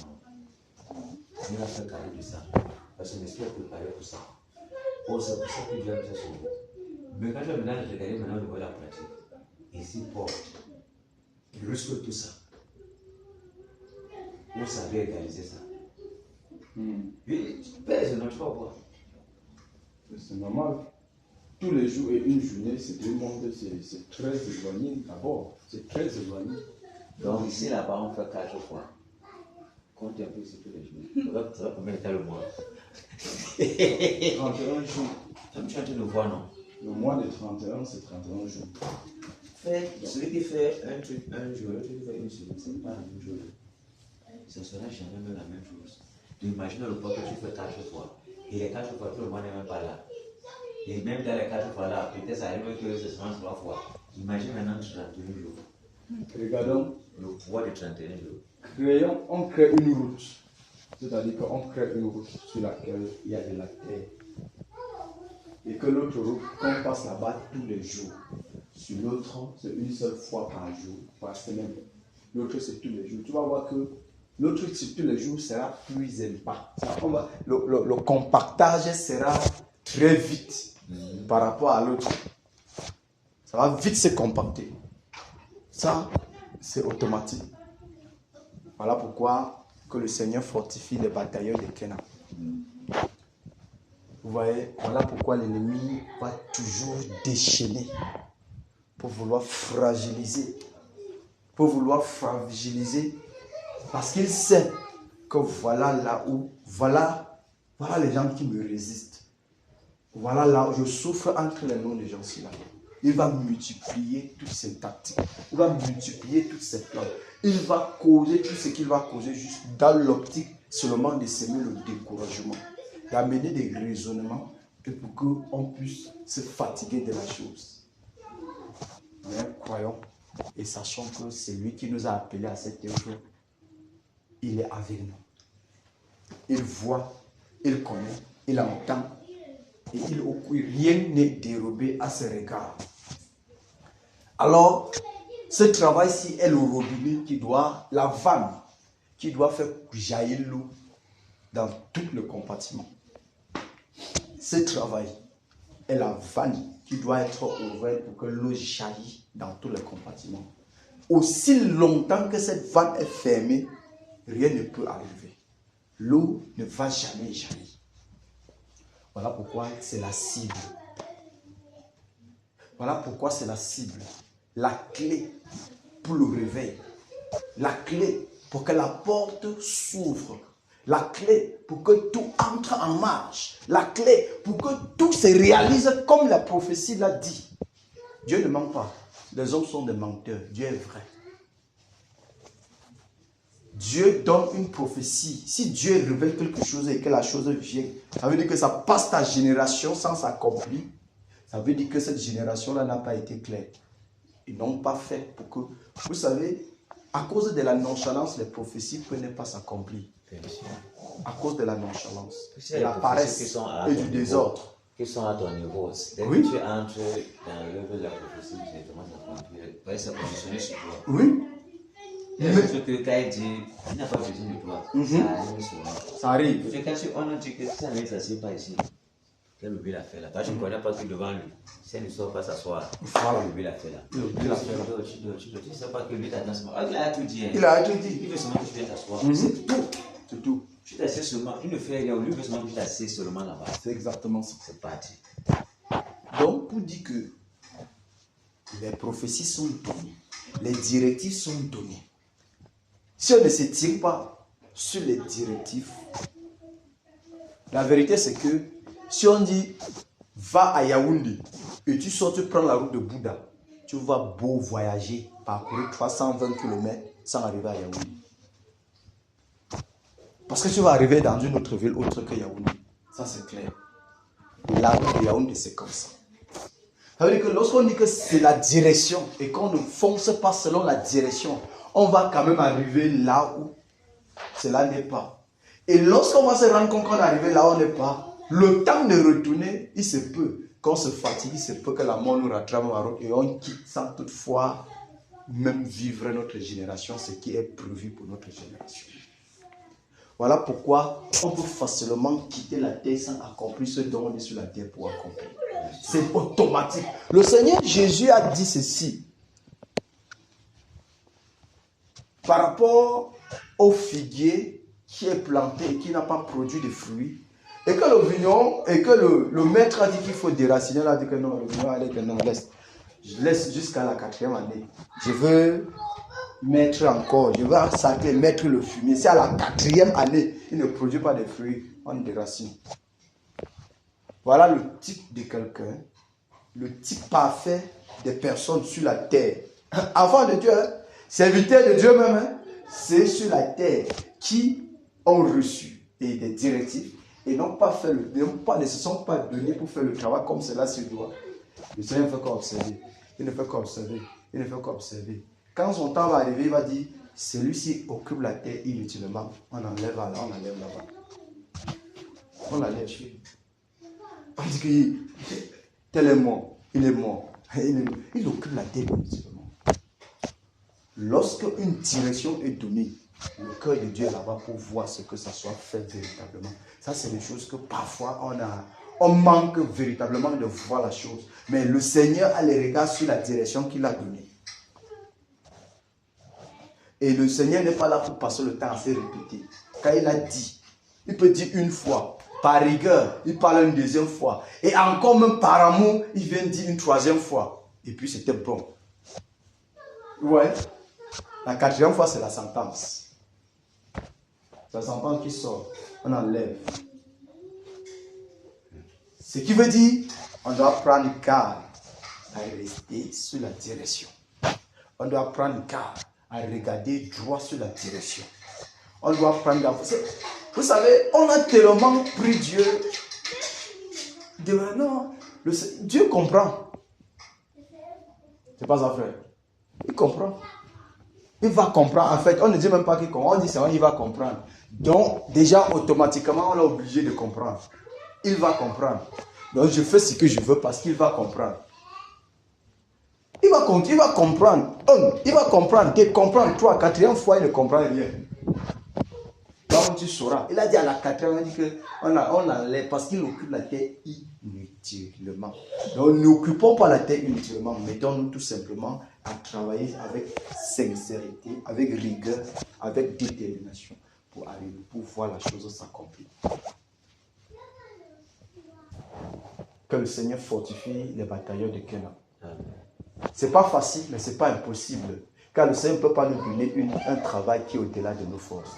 Il a fait carré de ça. Parce que l'esprit est préparé pour ça. Oh, c'est pour ça que Dieu a mis ça sur vous. Mais quand je vais maintenant regarder maintenant le voit la pratique, ici porte, il risque tout ça. Vous savez égaliser ça. Et pèse, non, tu vas voir. C'est normal. Tous les jours et une journée, c'est deux mondes, c'est très éloigné d'abord. C'est très éloigné. Donc ici, là-bas, on fait 4 fois. Compte un peu ici tous les jours. Ça va combien de temps le mois? 31 jours. Tu es en train de voir, non? Le mois de 31, c'est 31 jours. Celui qui fait un truc un jour, l'autre qui fait une semaine, ce n'est pas la même chose. Ce ne sera jamais la même chose. Tu imagines le poids que tu fais 4 fois. Et les 4 fois, tout le monde n'est même pas là. Et même dans les 4 fois là, peut-être ça arrive que ce sera 3 fois. Imagine maintenant 31 jours. Regardons. Le poids de 31 jours. On crée une route. C'est-à-dire qu'on crée une route sur laquelle il y a de la terre. Et que l'autre route, qu'on passe là-bas tous les jours. Sur l'autre, c'est une seule fois par jour, par semaine. L'autre, c'est tous les jours. Tu vas voir que l'autre, c'est tous les jours, sera plus impactant. Le compactage sera très vite par rapport à l'autre. Ça va vite se compacter. Ça, c'est automatique. Voilà pourquoi que le Seigneur fortifie les batailleurs de Canaan. Vous voyez, voilà pourquoi l'ennemi va toujours déchaîner pour vouloir fragiliser. Parce qu'il sait que voilà là où, voilà les gens qui me résistent. Voilà là où je souffre entre les noms des gens-ci là. Il va multiplier toutes ses tactiques. Il va multiplier toutes ses plans. Il va causer tout ce qu'il va causer juste dans l'optique seulement de semer le découragement. D'amener des raisonnements pour qu'on puisse se fatiguer de la chose. Mais croyons et sachons que c'est lui qui nous a appelés à cette œuvre. Il est avec nous. Il voit, il connaît, il entend. Et rien n'est dérobé à ses regards. Alors, ce travail-ci est le robinet qui doit, la vanne, qui doit faire jaillir l'eau dans tout le compartiment. Ce travail est la vanne qui doit être ouverte pour que l'eau jaillisse dans tout le compartiment. Aussi longtemps que cette vanne est fermée, rien ne peut arriver. L'eau ne va jamais jaillir. Voilà pourquoi c'est la cible. Voilà pourquoi c'est la cible. La clé pour le réveil. La clé pour que la porte s'ouvre. La clé pour que tout entre en marche. La clé pour que tout se réalise comme la prophétie l'a dit. Dieu ne ment pas. Les hommes sont des menteurs. Dieu est vrai. Dieu donne une prophétie. Si Dieu révèle quelque chose et que la chose vient, ça veut dire que ça passe ta génération sans s'accomplir. Ça veut dire que cette génération-là n'a pas été claire. Ils n'ont pas fait pour que... Vous savez, à cause de la nonchalance, les prophéties peuvent ne pas s'accomplir. À cause de la nonchalance, de la paresse et du désordre. Qui sont à ton niveau. Dès Oui. que tu entres dans l'œuvre de la prophétie, directement s'accomplir. Tu vas se positionner sur toi. Oui. Mais ce que quand il dit, il n'a pas besoin de toi. Ça arrive souvent. Ça arrive. Quand on dit que ça ne s'assied pas ici, quel oubli l'a fait là? Toi, tu ne connais pas que devant lui. Si elle ne sort pas s'asseoir, quel oubli l'a fait là? Tu ne sais pas que lui t'attend seulement. Il a tout dit. Il a tout dit. Il veut seulement que tu viennes t'asseoir. C'est tout. C'est tout. Tu t'assieds seulement. Il ne fait rien. Lui veut seulement que tu t'assieds seulement là-bas. C'est exactement ça. C'est parti. Donc, pour dire que les prophéties sont données, les directives sont données. Si on ne se tire pas sur les directives, la vérité c'est que si on dit va à Yaoundé et tu sors, tu prends la route de Bouddha, tu vas beau voyager, parcourir 320 km sans arriver à Yaoundé. Parce que tu vas arriver dans une autre ville autre que Yaoundé. Ça c'est clair. La route de Yaoundé c'est comme ça. Ça veut dire que lorsqu'on dit que c'est la direction et qu'on ne fonce pas selon la direction, on va quand même arriver là où cela n'est pas. Et lorsqu'on va se rendre compte qu'on est arrivé là où on n'est pas, le temps de retourner, il se peut qu'on se fatigue, il se peut que la mort nous rattrape à la route et on quitte sans toutefois même vivre notre génération, ce qui est prévu pour notre génération. Voilà pourquoi on peut facilement quitter la terre sans accomplir ce dont on est sur la terre pour accomplir. C'est automatique. Le Seigneur Jésus a dit ceci par rapport au figuier qui est planté et qui n'a pas produit de fruits. Et que le vigneron, et que le maître a dit qu'il faut déraciner, il a dit que non, le vigneron a dit que non, laisse. Je laisse jusqu'à la 4e année. Je veux mettre encore, je veux sacrer, mettre le fumier. Si à la 4e année, il ne produit pas de fruits, on déracine. Voilà le type de quelqu'un, le type parfait des personnes sur la terre. Enfant de Dieu, serviteur de Dieu même, c'est sur la terre qui ont reçu des directives et n'ont pas fait ne se sont pas donnés pour faire le travail comme cela se doit. Le Seigneur ne fait qu'observer. Il ne fait qu'observer. Il ne fait qu'observer. Quand son temps va arriver, il va dire, celui-ci occupe la terre inutilement. On enlève là, on enlève là-bas. On l'enlève chez lui. On dit que tel est mort. Il est mort. Il occupe la terre inutilement. Lorsque une direction est donnée, le cœur de Dieu est là-bas pour voir ce que ça soit fait véritablement. Ça, c'est des choses que parfois on manque véritablement de voir la chose. Mais le Seigneur a les regards sur la direction qu'il a donnée. Et le Seigneur n'est pas là pour passer le temps à se répéter. Quand il a dit, il peut dire une fois, par rigueur, il parle une deuxième fois. Et encore même par amour, il vient dire une troisième fois. Et puis c'était bon. Ouais. La 4e fois, c'est la sentence. C'est la sentence qui sort. On enlève. Ce qui veut dire, on doit prendre garde à rester sur la direction. On doit prendre garde à regarder droit sur la direction. On doit prendre garde. Vous savez, on a tellement pris Dieu. Non, Dieu comprend. C'est pas ça, frère. Il comprend. Il va comprendre. En fait, on ne dit même pas qu'il comprend. On dit seulement il va comprendre. Donc, déjà, automatiquement, on est obligé de comprendre. Il va comprendre. Donc, je fais ce que je veux parce qu'il va comprendre. Il va comprendre. Il va comprendre. Il comprend 3, 4e fois, il ne comprend rien. Donc, tu sauras. Il a dit à la 4e, il a dit qu'on enlève parce qu'il occupe la terre inutilement. Donc, n'occupons pas la terre inutilement. Mettons-nous tout simplement à travailler avec sincérité, avec rigueur, avec détermination pour arriver, pour voir la chose s'accomplir. Que le Seigneur fortifie les batailleurs de Canaan. C'est pas facile, mais c'est pas impossible. Car le Seigneur ne peut pas nous donner un travail qui est au-delà de nos forces.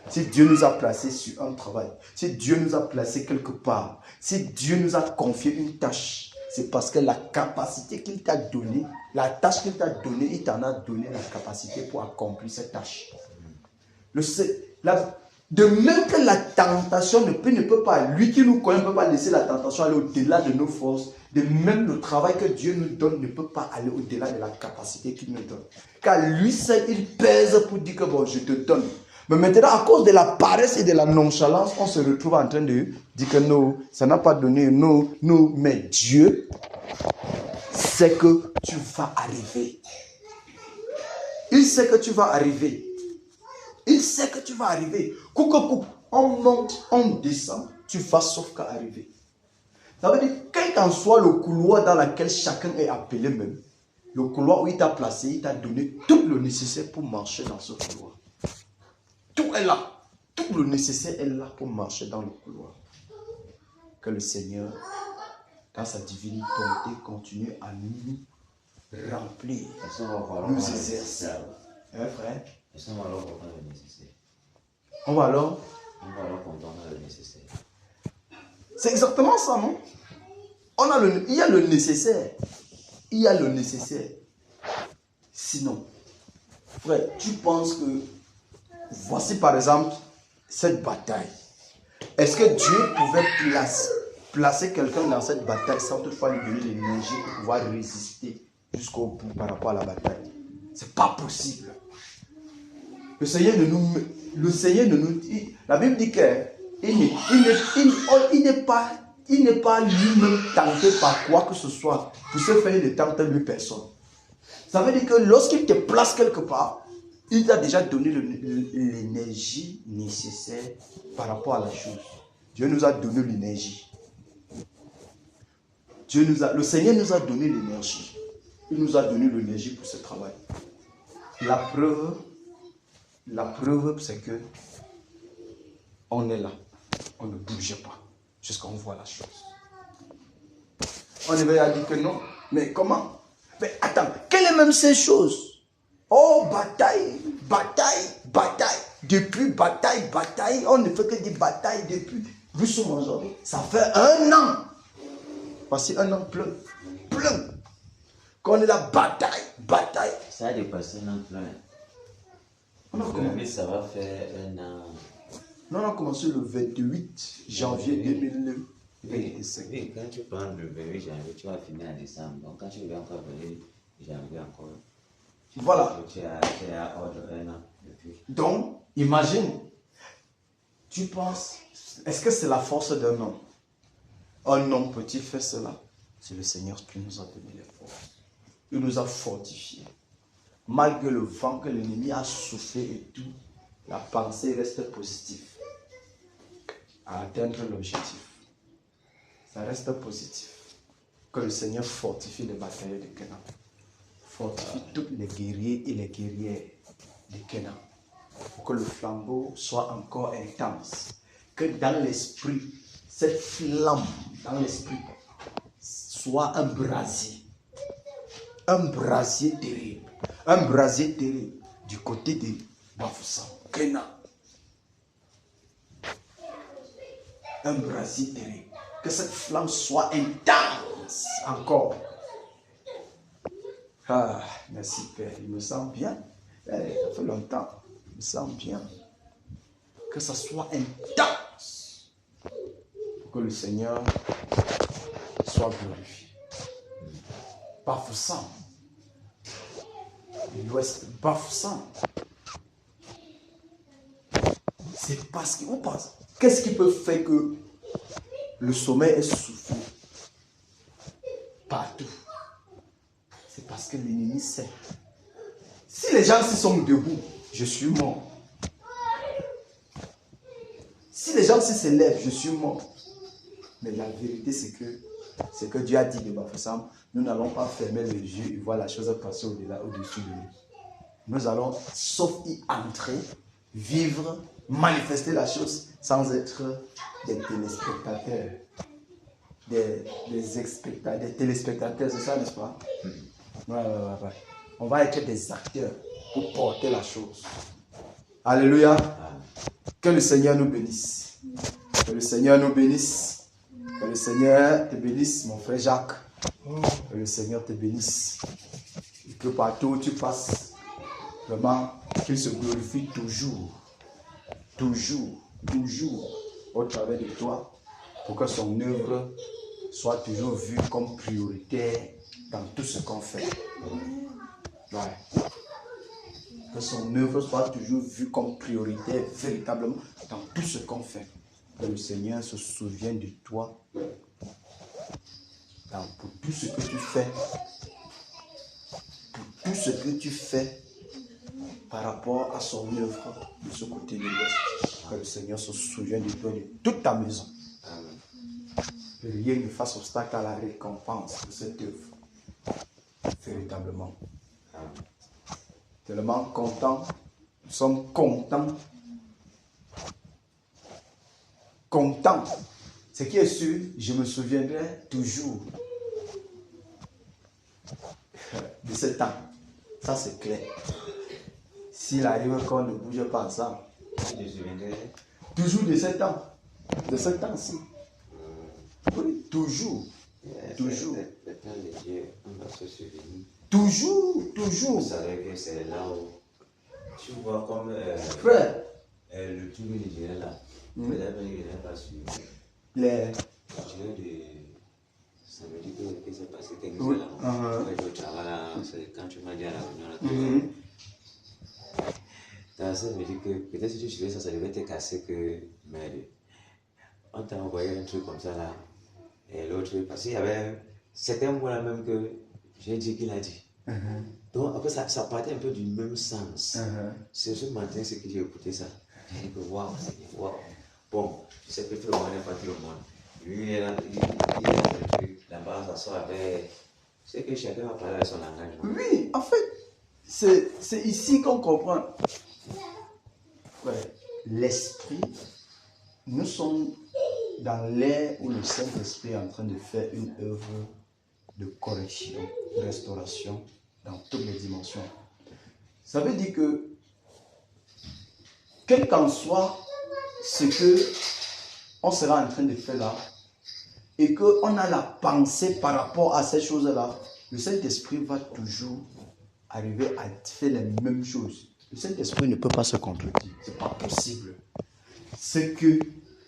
Si Dieu nous a placés sur un travail, si Dieu nous a placés quelque part, si Dieu nous a confié une tâche, c'est parce que la capacité qu'il t'a donnée, la tâche qu'il t'a donnée, il t'en a donné la capacité pour accomplir cette tâche. De même que la tentation ne peut pas, lui qui nous connaît ne peut pas laisser la tentation aller au-delà de nos forces, de même le travail que Dieu nous donne ne peut pas aller au-delà de la capacité qu'il nous donne. Car lui seul, il pèse pour dire que bon, je te donne. Mais maintenant, à cause de la paresse et de la nonchalance, on se retrouve en train de dire que non, ça n'a pas donné, non, mais Dieu sait que tu vas arriver. Il sait que tu vas arriver. Il sait que tu vas arriver. On monte, on descend, tu vas sauf qu'à arriver. Ça veut dire, quel qu'en soit le couloir dans lequel chacun est appelé même, le couloir où il t'a placé, il t'a donné tout le nécessaire pour marcher dans ce couloir. Tout est là. Tout le nécessaire est là pour marcher dans le couloir. Que le Seigneur, dans sa divine bonté, continue à nous remplir, nous exercer. Hein, frère? On va alors comprendre le nécessaire. On va alors comprendre le nécessaire. C'est exactement ça, non? Il y a le nécessaire. Il y a le nécessaire. Sinon, frère, tu penses que voici par exemple cette bataille. Est-ce que Dieu pouvait placer quelqu'un dans cette bataille sans toutefois lui donner l'énergie pour pouvoir résister jusqu'au bout par rapport à la bataille? C'est pas possible. Le Seigneur ne nous dit, la Bible dit qu'il n'est pas lui-même tenté par quoi que ce soit pour se faire de tenter lui personne. Ça veut dire que lorsqu'il te place quelque part, Il t'a déjà donné l'énergie nécessaire par rapport à la chose. Dieu nous a donné l'énergie. Le Seigneur nous a donné l'énergie. Il nous a donné l'énergie pour ce travail. La preuve, c'est que on est là. On ne bouge pas jusqu'à ce qu'on voit la chose. On avait dit que non. Mais comment? Mais attends, quelles sont même ces choses? Oh, bataille, bataille, bataille. Depuis bataille, bataille. On ne fait que des batailles depuis. Nous sommes aujourd'hui. Ça fait 1 an. Voici 1 an plein. Plein. Qu'on est là, bataille, bataille. Ça a dépassé 1 an plein. Mais ça va faire 1 an. Nous on a commencé le 28 janvier 2025. Oui, quand tu prends le 28 janvier, tu vas finir en décembre. Donc quand tu veux encore venir janvier encore. Voilà. Tu as ordre 1 an depuis. Donc, imagine, tu penses, est-ce que c'est la force d'un homme? Un homme peut-il faire cela? C'est le Seigneur qui nous a donné les forces. Il nous a fortifiés. Malgré le vent que l'ennemi a soufflé et tout, la pensée reste positive à atteindre l'objectif. Ça reste positif. Que le Seigneur fortifie les batailles de Canaan. Fortifie tous les guerriers et les guerrières de Canaan. Pour que le flambeau soit encore intense. Que dans l'esprit, cette flamme dans l'esprit soit un brasier. Un brasier terrible. Un brasier terrible du côté de Bafoussam, Canaan. Un brasier terrible. Que cette flamme soit intense encore. Ah, merci Père, il me sent bien. Ça fait longtemps, il me sent bien. Que ça soit intense. Pour que le Seigneur soit glorifié. Bafoussam. L'Ouest, Bafoussam. C'est parce que, vous pensez, qu'est-ce qui peut faire que le sommeil est soufflé partout? C'est parce que l'ennemi sait. Si les gens sont debout, je suis mort. Si les gens se lèvent, je suis mort. Mais la vérité, c'est que Dieu a dit de Bafoussam, nous n'allons pas fermer les yeux et voir la chose passer au-delà, au-dessus de nous. Nous allons, sauf y entrer, vivre, manifester la chose sans être des téléspectateurs. Des téléspectateurs, c'est ça, n'est-ce pas? Ouais. On va être des acteurs pour porter la chose. Alléluia. Que le Seigneur nous bénisse. Que le Seigneur nous bénisse. Que le Seigneur te bénisse, mon frère Jacques. Que le Seigneur te bénisse. Et que partout où tu passes, vraiment, qu'il se glorifie toujours. Toujours au travers de toi, pour que son œuvre soit toujours vue comme prioritaire dans tout ce qu'on fait. Ouais. Que son œuvre soit toujours vue comme prioritaire véritablement dans tout ce qu'on fait. Que le Seigneur se souvienne de toi pour tout ce que tu fais. Pour tout ce que tu fais par rapport à son œuvre de ce côté de l'Ouest. Que le Seigneur se souvienne de toi et de toute ta maison. Que rien ne fasse obstacle à la récompense de cette œuvre. Véritablement. Tellement content. Nous sommes contents. Contents. Ce qui est sûr, je me souviendrai toujours de ce temps. Ça, c'est clair. S'il arrive qu'on ne bouge pas ensemble, Je me souviendrai. Toujours de ce temps. De ce temps-ci. Oui, toujours. Toujours. Le temps de Dieu, on va se souvenir. Toujours. Vous savez que c'est là où tu vois comme Frère. le tout nigérien là. Peut-être qu'il n'est pas suivi. Les... Ça me dit que c'est passé quelque Oui. chose là. C'est quand tu m'as dit à la réunion là. Ça me dit que peut-être si tu suivais ça, ça devait te casser que. Mais on t'a envoyé un truc comme ça là. Et l'autre, parce qu'il y avait certains mots là même que j'ai dit qu'il a dit. Donc après ça partait un peu du même sens. C'est ce matin que j'ai écouté ça. J'ai dit que waouh, waouh. Bon, je sais que tout le monde n'est pas tout le monde. Lui, il est là, il est dans le truc. Là-bas, ça sort avec. C'est que chacun va parler avec son langage. Oui, en fait, c'est ici qu'on comprend. Ouais. L'esprit, nous sommes dans l'ère où le Saint-Esprit est en train de faire une œuvre de correction, de restauration dans toutes les dimensions. Ça veut dire que, quel qu'en soit ce que on sera en train de faire là, et qu'on a la pensée par rapport à ces choses-là, le Saint-Esprit va toujours arriver à faire les mêmes choses. Le Saint-Esprit ne peut pas se contredire. Ce n'est pas possible. C'est que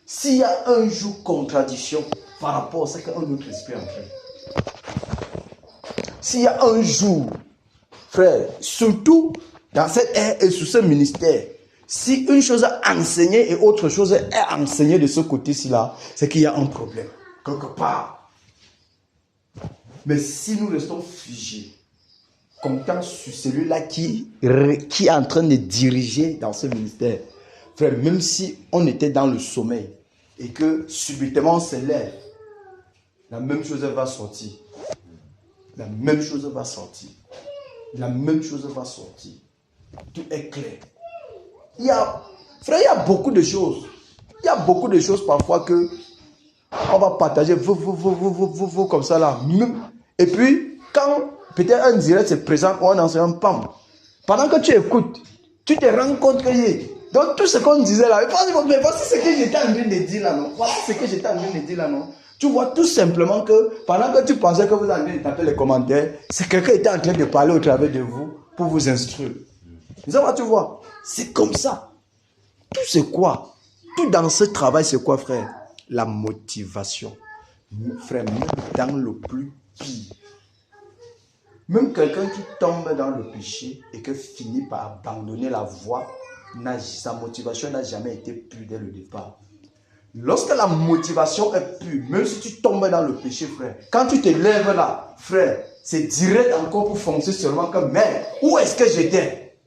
s'il y a un jour contradiction par rapport à ce qu'un autre esprit en fait. S'il y a un jour, frère, surtout dans cette ère et sous ce ministère, si une chose est enseignée et autre chose est enseignée de ce côté-ci là, c'est qu'il y a un problème, quelque part. Mais si nous restons figés, comptant sur celui-là qui est en train de diriger dans ce ministère, frère, même si on était dans le sommeil et que subitement on se lève, la même chose va sortir. La même chose va sortir. La même chose va sortir. Tout est clair. Frère, il y a beaucoup de choses. Il y a beaucoup de choses parfois que on va partager comme ça là. Et puis, quand peut-être un direct se présente ou un enseignant, pam, pendant que tu écoutes, tu te rends compte que donc tout ce qu'on disait là, mais voici ce que j'étais en train de dire là, non? Voici ce que j'étais en train de dire là, non? Tu vois tout simplement que pendant que tu pensais que vous en train de taper les commentaires, c'est quelqu'un qui était en train de parler au travers de vous pour vous instruire. Tu vois, c'est comme ça. Tout c'est quoi? Tout dans ce travail, c'est quoi, frère? La motivation. Frère, même dans le plus pire. Même quelqu'un qui tombe dans le péché et qui finit par abandonner la voie, sa motivation n'a jamais été pure dès le départ. Lorsque la motivation est pure, même si tu tombes dans le péché, frère, quand tu te lèves là, frère, c'est direct encore pour foncer seulement que, mais où est-ce que j'étais?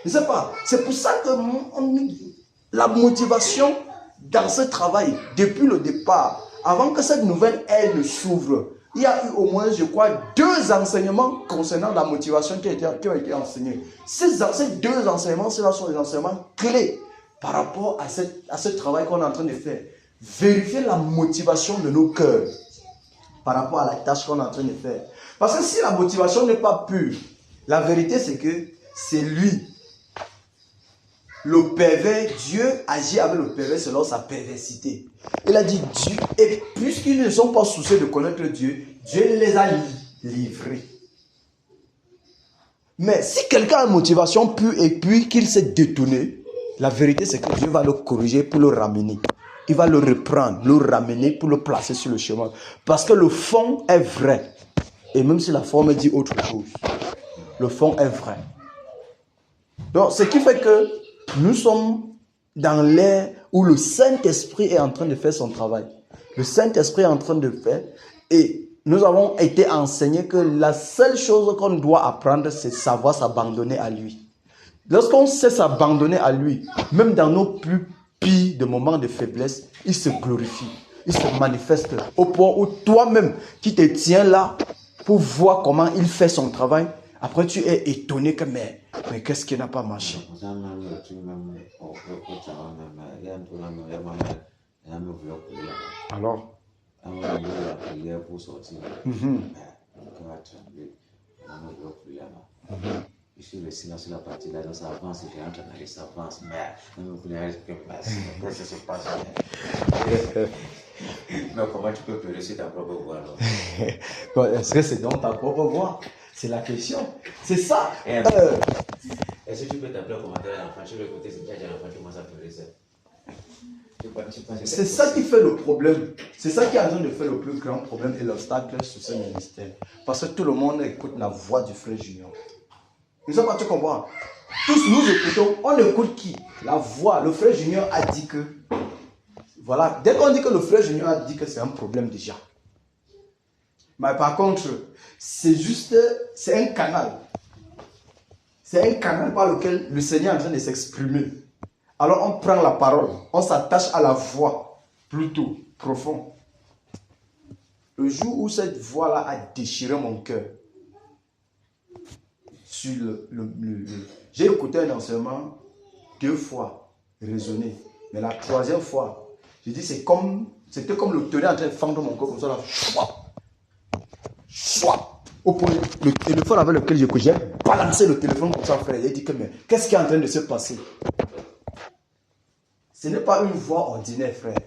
Je ne sais pas. C'est pour ça que la motivation dans ce travail, depuis le départ, avant que cette nouvelle ère ne s'ouvre, il y a eu au moins, je crois, 2 enseignements concernant la motivation qui ont été enseignés. Ces 2 enseignements, ceux-là sont des enseignements clés par rapport à ce travail qu'on est en train de faire. Vérifier la motivation de nos cœurs par rapport à la tâche qu'on est en train de faire. Parce que si la motivation n'est pas pure, la vérité c'est que c'est lui. Le pervers, Dieu agit avec le pervers selon sa perversité. Il a dit Dieu, et puisqu'ils ne sont pas soucieux de connaître Dieu, Dieu les a livrés. Mais si quelqu'un a une motivation pure et puis qu'il s'est détourné, la vérité c'est que Dieu va le corriger pour le ramener. Il va le reprendre, le ramener pour le placer sur le chemin. Parce que le fond est vrai. Et même si la forme dit autre chose, le fond est vrai. Donc, ce qui fait que nous sommes dans l'ère où le Saint-Esprit est en train de faire son travail. Le Saint-Esprit est en train de faire. Et nous avons été enseignés que la seule chose qu'on doit apprendre, c'est savoir s'abandonner à lui. Lorsqu'on sait s'abandonner à lui, même dans nos plus pires de moments de faiblesse, il se glorifie, il se manifeste au point où toi-même qui te tiens là pour voir comment il fait son travail, après tu es étonné que mais qu'est-ce qui n'a pas marché? Alors? Ici, le silence sur la partie là, donc ça avance, et rentre dans les avances, mais qu'est-ce qui se passe? Mais comment tu peux pleurer sur ta propre voix alors? Est-ce que c'est dans ta propre voix? C'est la question. C'est ça. Est-ce que tu peux t'appeler commentaire à l'enfant? Tu veux écouter si tu as dit à l'enfant, tu commences à pleurer ça. C'est ça qui fait le problème. C'est ça qui est en train de faire le plus grand problème et l'obstacle sur ce ministère. Parce que tout le monde écoute la voix du frère Junior. Ne sais pas, tu comprends? Tous nous écoutons, on écoute qui? La voix. Le frère Junior a dit que... Voilà, dès qu'on dit que le frère Junior a dit que c'est un problème déjà. Mais par contre, c'est juste... C'est un canal. C'est un canal par lequel le Seigneur est en train de s'exprimer. Alors on prend la parole, on s'attache à la voix, plutôt profond. Le jour où cette voix-là a déchiré mon cœur, j'ai écouté un enseignement 2 fois, résonné. Mais la 3e fois, j'ai dit c'était comme le tonnerre en train de fendre mon corps comme ça là. Au point, le téléphone avec lequel j'ai balancé le téléphone comme ça, frère. J'ai dit que mais qu'est-ce qui est en train de se passer? Ce n'est pas une voix ordinaire, frère.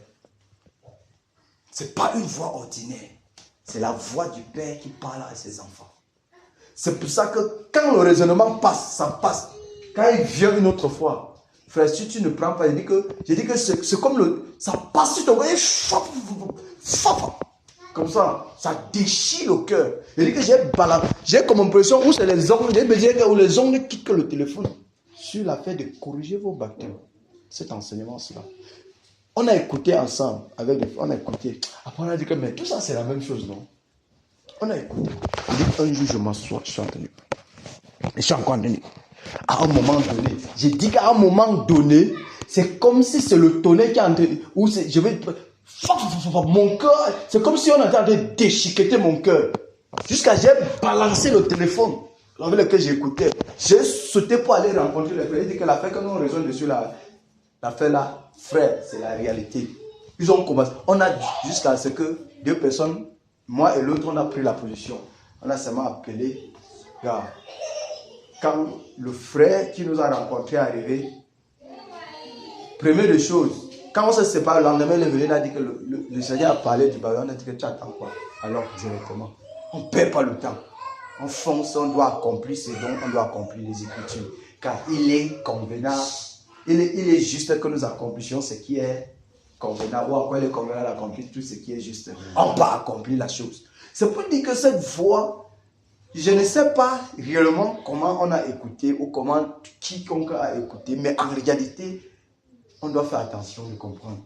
Ce n'est pas une voix ordinaire. C'est la voix du Père qui parle à ses enfants. C'est pour ça que quand le raisonnement passe, ça passe. Quand il vient une autre fois, frère, si tu ne prends pas, j'ai dit que c'est comme ça passe sur ton cœur, comme ça déchire le cœur. J'ai dit que j'ai comme impression où c'est les ongles, où les ongles quittent le téléphone. Sur l'affaire de corriger vos baptêmes. Cet enseignement-là. On a écouté ensemble, on a écouté. Après on a dit que mais tout ça c'est la même chose, non? On a écouté. Un jour je m'assois, je suis entendu. Je suis encore entendu. À un moment donné, j'ai dit qu'à un moment donné, c'est comme si c'est le tonnerre qui est en train mon cœur, c'est comme si on était en train de déchiqueter mon cœur. Jusqu'à j'ai balancé le téléphone avec lequel j'écoutais. J'ai sauté pour aller rencontrer les frères. Il dit que l'affaire que nous on raisonne dessus là, l'affaire là, frère, c'est la réalité. Ils ont commencé. On a jusqu'à ce que 2 personnes, moi et l'autre, on a pris la position. On a seulement appelé, gars. Quand le frère qui nous a rencontrés est arrivé, première des choses, quand on se sépare, le lendemain, il est venu, il a dit que le Seigneur a parlé du ballon, on a dit que tu attends quoi? Alors, directement, on ne perd pas le temps. On fonce, on doit accomplir ce dont on doit accomplir les Écritures. Car il est convenable, il est juste que nous accomplissions ce qui est convenable, ou encore il est convenable d'accomplir tout ce qui est juste. On va accomplir la chose. C'est pour dire que cette voix, je ne sais pas réellement comment on a écouté ou comment quiconque a écouté, mais en réalité, on doit faire attention de comprendre.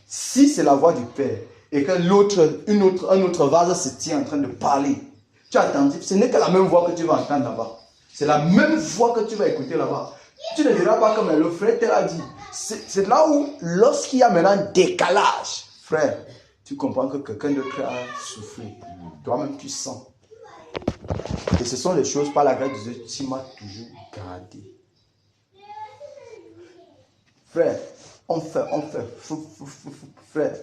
Si c'est la voix du Père et que un autre vase se tient en train de parler, tu es attentif, ce n'est que la même voix que tu vas entendre là-bas. C'est la même voix que tu vas écouter là-bas. Tu ne diras pas comme le frère te l'a dit. C'est là où, lorsqu'il y a maintenant un décalage, frère, tu comprends que quelqu'un d'autre a souffert. Toi-même, tu sens. Et ce sont les choses par la grâce de Dieu qui m'ont toujours gardé. Frère, on fait. Frère,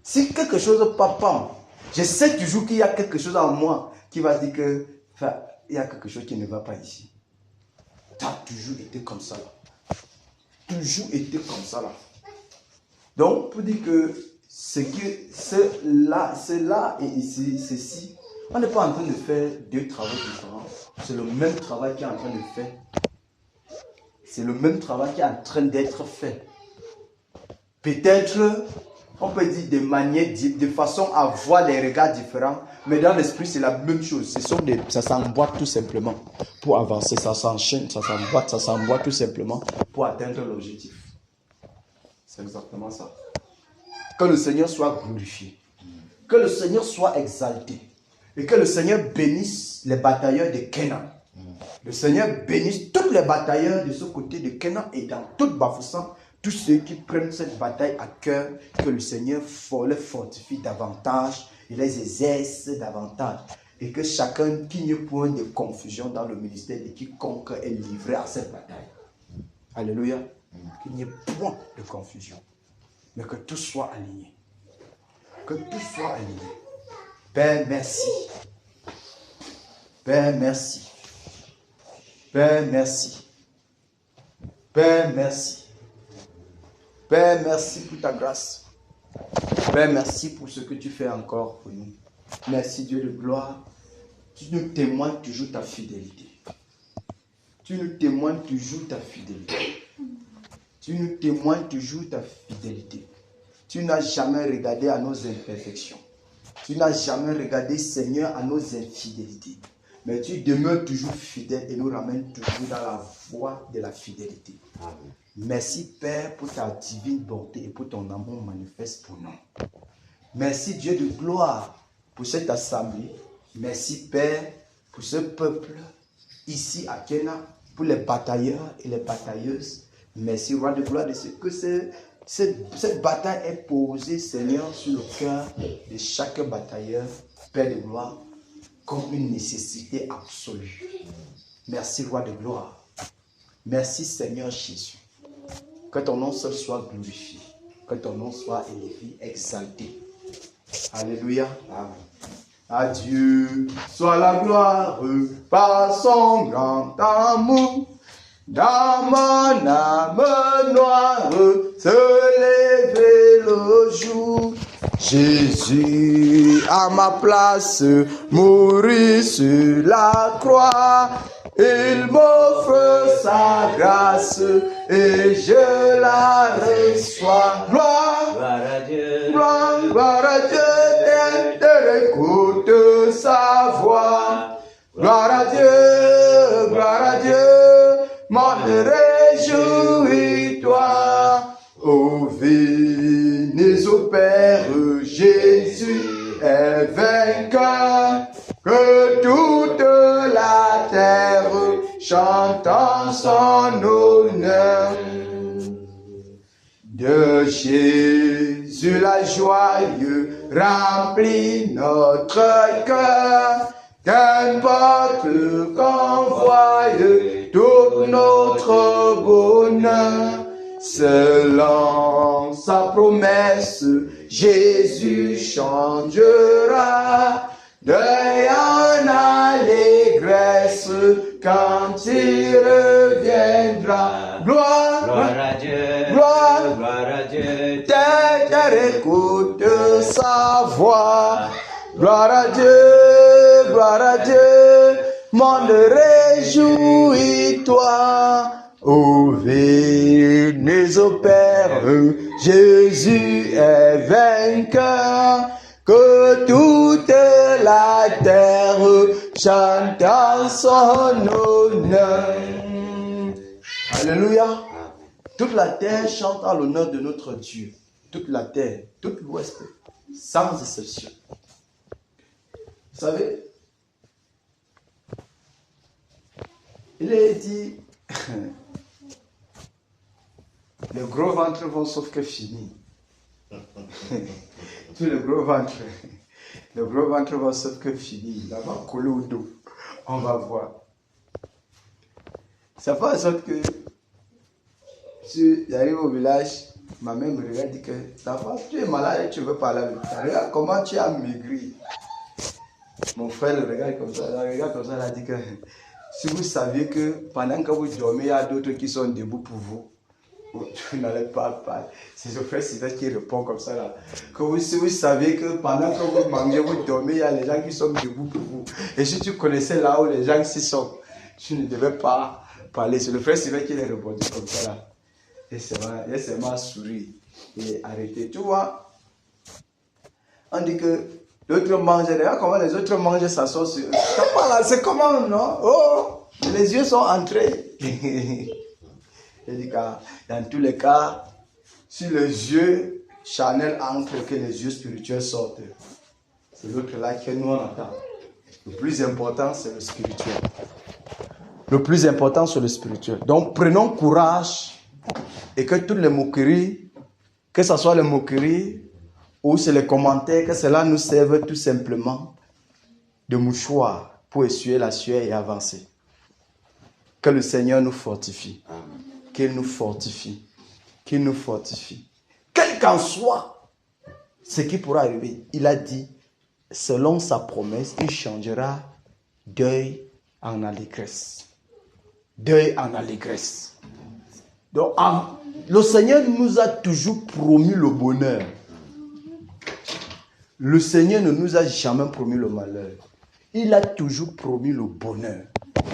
si quelque chose papa, je sais toujours qu'il y a quelque chose en moi qui va dire que, frère, il y a quelque chose qui ne va pas ici. Tu as toujours été comme ça là. Toujours été comme ça là. Donc, pour dire que c'est là et ici, ceci, on n'est pas en train de faire 2 travaux différents. C'est le même travail qui est en train de faire. C'est le même travail qui est en train d'être fait. Peut-être, on peut dire de façon à voir les regards différents, mais dans l'esprit, c'est la même chose. Ça s'emboîte tout simplement pour avancer. Ça s'enchaîne, ça s'emboîte tout simplement pour atteindre l'objectif. C'est exactement ça. Que le Seigneur soit glorifié. Que le Seigneur soit exalté. Et que le Seigneur bénisse les batailleurs de Canaan. Le Seigneur bénisse tous les batailleurs de ce côté de Canaan et dans toute Bafoussam, tous ceux qui prennent cette bataille à cœur, que le Seigneur les fortifie davantage et les exerce davantage. Et que chacun, qu'il n'y ait point de confusion dans le ministère de quiconque est livré à cette bataille. Alléluia. Qu'il n'y ait point de confusion. Mais que tout soit aligné. Que tout soit aligné. Père, merci. Père, merci. Père, merci. Père, merci. Père, merci pour ta grâce. Père, merci pour ce que tu fais encore pour nous. Merci Dieu de gloire. Tu nous témoignes toujours ta fidélité. Tu nous témoignes toujours ta fidélité. Tu nous témoignes toujours ta fidélité. Tu n'as jamais regardé à nos imperfections. Tu n'as jamais regardé, Seigneur, à nos infidélités. Mais tu demeures toujours fidèle et nous ramènes toujours dans la voie de la fidélité. Amen. Merci Père pour ta divine bonté et pour ton amour manifeste pour nous. Merci Dieu de gloire pour cette assemblée. Merci Père pour ce peuple ici à Kenya, pour les batailleurs et les batailleuses. Merci, roi de gloire, de ce que cette bataille est posée, Seigneur, sur le cœur de chaque batailleur, Père de gloire, comme une nécessité absolue. Merci, roi de gloire. Merci, Seigneur Jésus. Que ton nom seul soit glorifié. Que ton nom soit élevé, exalté. Alléluia. Amen. À Dieu soit la gloire par son grand amour. Dans mon âme noire se lever le jour. Jésus à ma place mourit sur la croix. Il m'offre sa grâce et je la reçois. Gloire, Gloire à Dieu. gloire à Dieu, écoute sa voix. Gloire à Dieu, monde réjouis-toi. Ô venez au Père, Jésus est vainqueur. Que toute la terre chante en son honneur. De Jésus la joyeuse remplit notre cœur. Qu'importe qu'on voie tout notre bonheur. Selon sa promesse, Jésus changera. Deuil en allégresse quand il reviendra. Gloire à Dieu. Gloire à Dieu. Terre écoute sa voix. Gloire à Dieu, monde réjouis-toi. Ô venez au Père, Jésus est vainqueur. Que toute la terre chante en son honneur. Alléluia. Toute la terre chante en l'honneur de notre Dieu. Toute la terre, tout l'ouest, sans exception. Vous savez, il est dit, les gros ventres vont sauf que fini. Tous les gros ventres vont sauf que fini. Là, on va coller au dos. On va voir. Ça fait en sorte que, si j'arrive au village, ma mère me regarde et dit que, ta femme, tu es malade et tu veux parler avec toi. Regarde comment tu as maigri. Mon frère le regarde comme ça, il a dit que si vous saviez que pendant que vous dormez, il y a d'autres qui sont debout pour vous, vous n'allez pas parler. C'est le frère Sylvestre qui répond comme ça là. Si vous saviez que pendant que vous mangez, vous dormez, il y a les gens qui sont debout pour vous. Et si tu connaissais là où les gens s'y sont, tu ne devais pas parler. C'est le frère Sylvestre qui a répondu comme ça là. Et c'est m'a souri et arrêté. Tu vois, on dit que l'autre mange, regarde comment les autres mangent, ça sort sur eux. C'est comment, non? Oh, les yeux sont entrés. Il dit que dans tous les cas, si les yeux charnels entrent, que les yeux spirituels sortent. C'est l'autre là que nous on attend. Le plus important, c'est le spirituel. Le plus important, c'est le spirituel. Donc prenons courage et que toutes les moqueries, que ce soit les moqueries, ou c'est les commentaires, que cela nous serve tout simplement de mouchoir pour essuyer la sueur et avancer. Que le Seigneur nous fortifie. Qu'il nous fortifie. Qu'il nous fortifie. Quel qu'en soit ce qui pourra arriver, il a dit, selon sa promesse, il changera deuil en allégresse. Deuil en allégresse. Donc, le Seigneur nous a toujours promis le bonheur. Le Seigneur ne nous a jamais promis le malheur. Il a toujours promis le bonheur.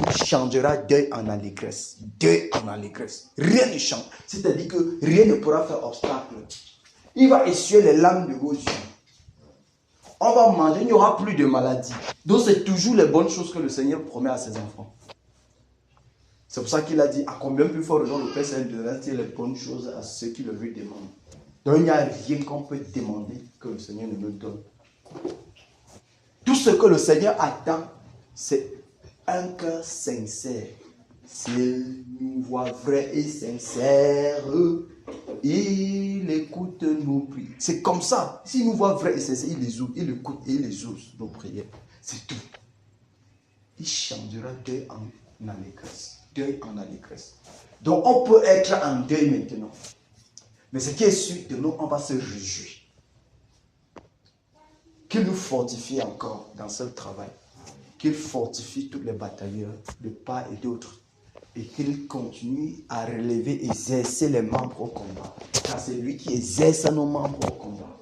Il changera deuil en allégresse. Deuil en allégresse. Rien ne change. C'est-à-dire que rien ne pourra faire obstacle. Il va essuyer les larmes de vos yeux. On va manger, il n'y aura plus de maladie. Donc c'est toujours les bonnes choses que le Seigneur promet à ses enfants. C'est pour ça qu'il a dit, à combien plus fort raison le Père Saint de donner les bonnes choses à ceux qui le lui demandent. Donc il n'y a rien qu'on peut demander que le Seigneur ne nous donne. Tout ce que le Seigneur attend, c'est un cœur sincère S'il nous voit vrai et sincère, il écoute nos prières. C'est comme ça. S'il nous voit vrai et sincère, il écoute et il exauce nos prières. C'est tout. Il changera deuil en allégresse. Deuil en allégresse. Donc on peut être en deuil maintenant. Mais ce qui est sûr de nous, on va se réjouir. Qu'il nous fortifie encore dans ce travail. Qu'il fortifie tous les batailleurs de part et d'autre. Et qu'il continue à relever et exercer les membres au combat. Car c'est lui qui exerce nos membres au combat.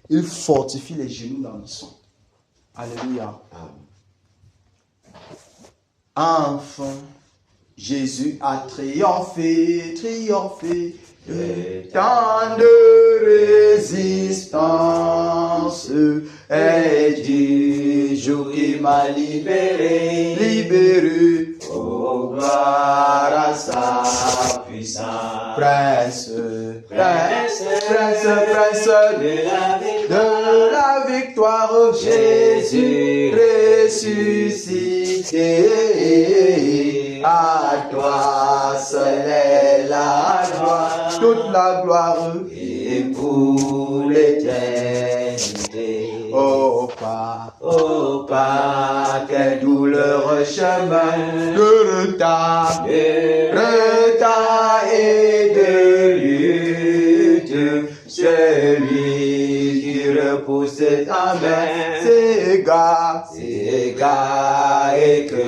Il fortifie les genoux dans le sang. Alléluia. Enfin, Jésus a triomphé de tant de résistance. Et du jour qui m'a libéré, oh gloire à sa puissance. Prince de la victoire, Jésus ressuscité. À toi seul est la gloire, toute la gloire et pour l'éternité. Oh pas, quel douloureux chemin de retard et de lutte. Celui qui repousse ta main s'égare et que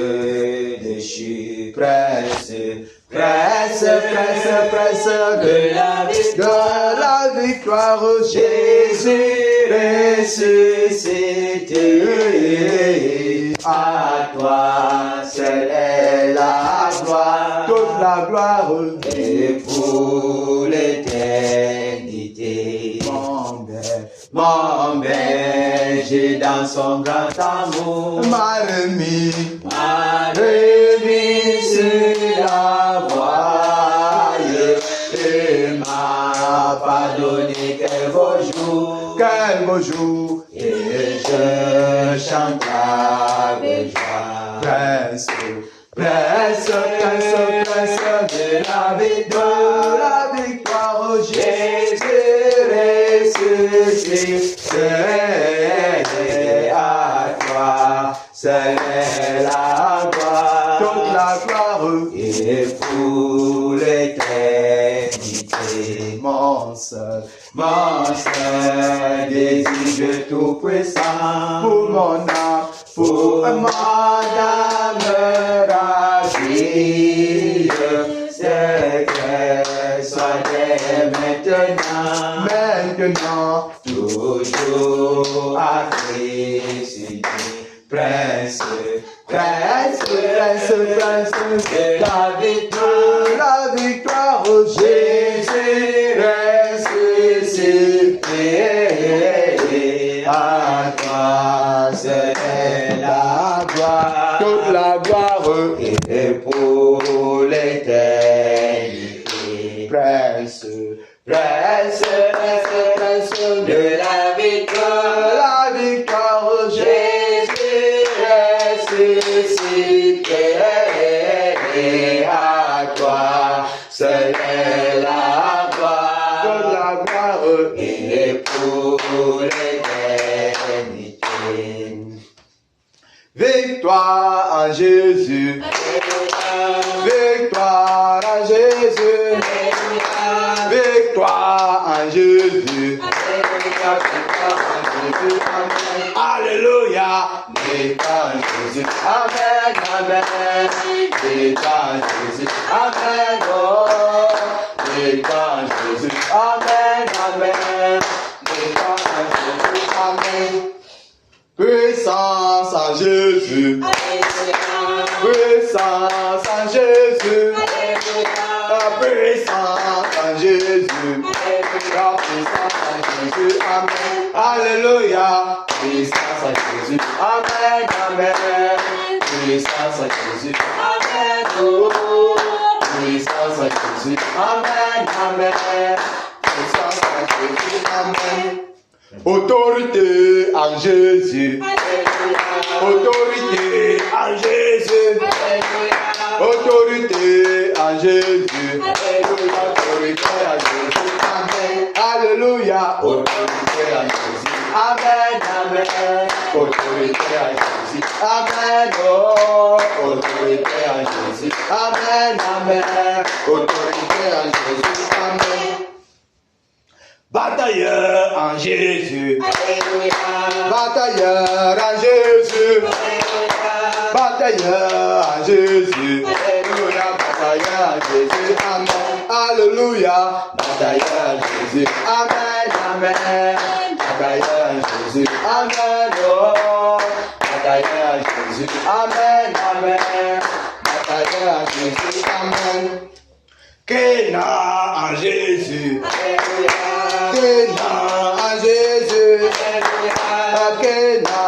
déchire. Presse de la victoire, Jésus ressuscité. À toi seule est la gloire, toute la gloire et pour l'éternité. Mon berger dans son grand amour m'a remis sur la voie et m'a pardonné quel beau jour, et je chante avec joie. Presse de la victoire, Jésus ressuscité. À toi seule est la gloire, toute la gloire et pour l'éternité. Mon seul désir tout puissant pour mon âme, ravie, c'est qu'elle soit dès maintenant, toujours à Christ. Prince de la victoire, Jésus ressuscité. À toi c'est la gloire, toute la gloire et pour l'éternité. Prince de la victoire, Jésus ressuscité. À toi seule est la gloire, toute la gloire et pour l'éternité. Victoire en Jésus, victoire en Jésus, victoire en Jésus. Alléluia, victoire en Jésus. Amen, amen. Victoire en Jésus. Amen, oh. Victoire en Jésus. Amen, amen. Victoire en Jésus. Amen. Puissance en Jésus. Puissance en Jésus. Puissance en Jésus. La puissance en Jésus. Amen. Alléluia. Puissance en Jésus. Amen. Amen. Puissance en Jésus. Amen. Oh. Puissance en Jésus. Amen. Amen. Puissance en Jésus. Amen. Autorité en Jésus. Autorité en Jésus. Autorité en Jésus. Alléluia. Autorité en Jésus. Amen. Alléluia. Autorité en Jésus. Amen. Amen. Autorité en Jésus. Amen. Oh. Autorité en Jésus. Amen. Amen. Autorité en Jésus. Amen. Batailleur en Jésus. Alléluia. Batailleur en Jésus. Alléluia. Batailleur en Jésus. Alléluia. Batailleur en Jésus. Amen. Alléluia. Batailleur en Jésus. Amen. Amen. Batailleur en Jésus. Amen. Oh. Batailleur en Jésus. Amen. Amen. Batailleur en Jésus. Amen. Kéna en Jésus. Alléluia. Kéna en Jésus. Alléluia. Kéna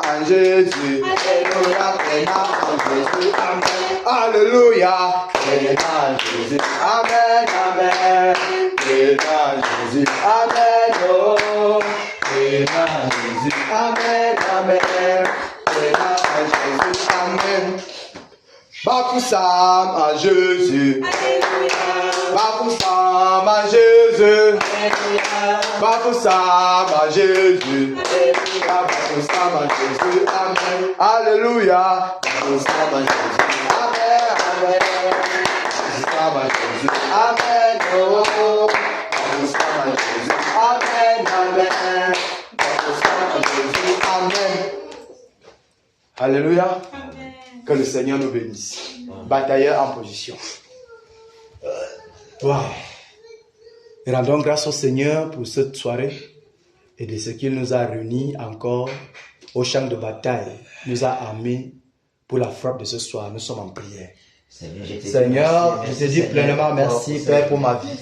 en Jésus. Alléluia. Kéna en Jésus. Amen. Alléluia. Kéna en Jésus. Amen. Amen. Kéna en Jésus. Amen. Oh. Kéna en Jésus. Amen. Amen. Kéna en Jésus. Amen. Baptême en Jésus. Alléluia. Baptême en Jésus. Alléluia. Baptême en Jésus. Alléluia. Baptême en Jésus. Amen. Alléluia. Baptême en Jésus. Amen. Amen. Baptême en Jésus. Amen. Oh. Baptême en Jésus. Amen. Amen. Baptême en Jésus. Amen. Alléluia. Que le Seigneur nous bénisse. Batailleur en position. Wow. Et rendons grâce au Seigneur pour cette soirée et de ce qu'il nous a réunis encore au champ de bataille. Nous a armés pour la frappe de ce soir. Nous sommes en prière. Seigneur, je te dis pleinement merci, Père, pour ma vie.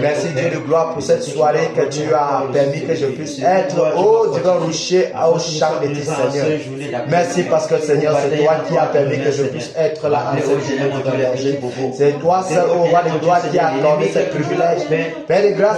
Merci, Dieu de gloire, pour cette soirée que tu as permis que je puisse être au divin rocher, au champ de tes Seigneur. Merci parce que, Seigneur, c'est toi qui as permis que je puisse être là en cette berger. C'est toi seul, au roi de gloire, qui a accordé ce privilège. Père de grâce,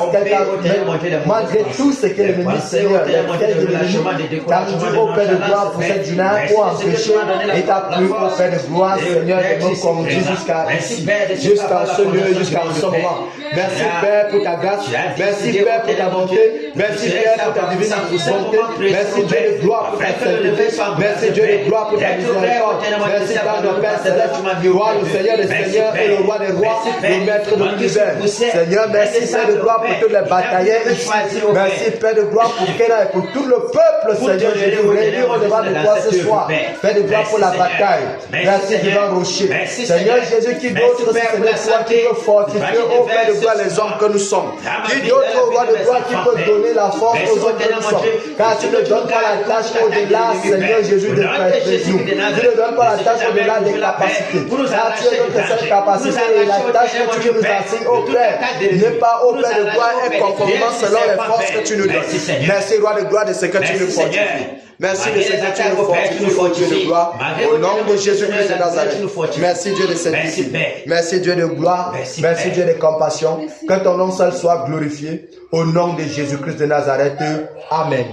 malgré tout ce que l'ennemi, Seigneur, les pièges de l'ennemi, t'as pris au Père de gloire pour cette journée, pour empêcher, et t'as pris au Père de gloire, Seigneur, de nous conduire jusqu'à ce lieu, jusqu'à ce moment. Merci Père pour ta grâce, merci Père pour ta bonté, merci Père pour ta divine bonté, merci Dieu de gloire pour ta sainteté, merci Dieu de gloire pour ta miséricorde, merci dans le Père céleste, du roi, le Seigneur des seigneurs et le roi des rois, le maître de l'univers. Seigneur, merci Père de gloire pour tous les batailleurs ici, merci Père de gloire pour Kéna et pour tout le peuple, Seigneur Jésus, réunis au devant de toi ce soir. Père de gloire pour la bataille, merci devant rocher. Seigneur Jésus, qui d'autre, Seigneur, toi qui peut fortifier au Père de gloire les hommes que nous sommes. Qui d'autre, roi de gloire, qui peut donner la force aux hommes que nous sommes. Car tu ne donnes pas la tâche au-delà, Seigneur Jésus, de nous. Tu ne donnes pas la tâche au-delà des capacités. Car tu es notre seule capacité et la tâche que tu nous assignes au Père n'est pas au Père de gloire et conformément selon les forces que tu nous donnes. Merci, roi de gloire, de ce que tu nous fortifies. Merci de ce que tu nous fortifies, ô Dieu de gloire, au nom de Jésus-Christ de Nazareth. Merci Dieu de sainteté. Merci Dieu de gloire. Merci Dieu de compassion. Que ton nom seul soit glorifié. Au nom de Jésus-Christ de Nazareth. Amen.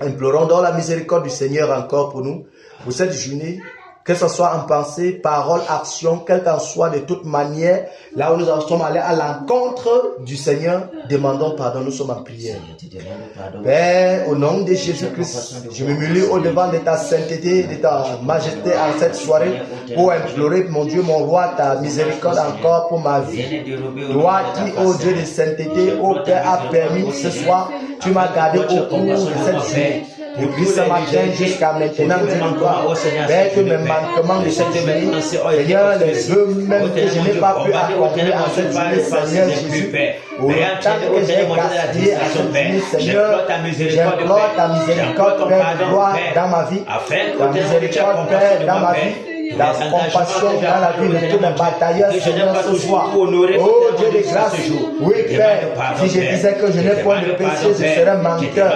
Implorons donc la miséricorde du Seigneur encore pour nous, pour cette journée. Que ce soit en pensée, parole, action, quel qu'en soit, de toute manière, là où nous en sommes allés à l'encontre du Seigneur, demandons pardon, nous sommes en prière. Père, au nom de Jésus-Christ, je me mulis au-devant de ta sainteté, de ta majesté en cette soirée, pour implorer, mon Dieu, mon roi, ta miséricorde encore pour ma vie. Toi qui, ô Dieu de sainteté, ô Père, a permis ce soir, tu m'as gardé au cours de cette journée. Depuis ce matin jusqu'à maintenant, Père, que mes manquements de cette journée, Seigneur, les vœux même que je n'ai pas pu accomplir en cette journée, Seigneur Jésus, autant que j'ai gaspillé à cette journée, Seigneur, j'implore ta miséricorde, Père, gloire dans ma vie, ta miséricorde, Père, dans ma vie, la compassion dans la vie de tous les batailleurs, Seigneur, ce soir. Oh Dieu de grâce, oui Père, si je disais que je n'ai point de péché, je serais menteur.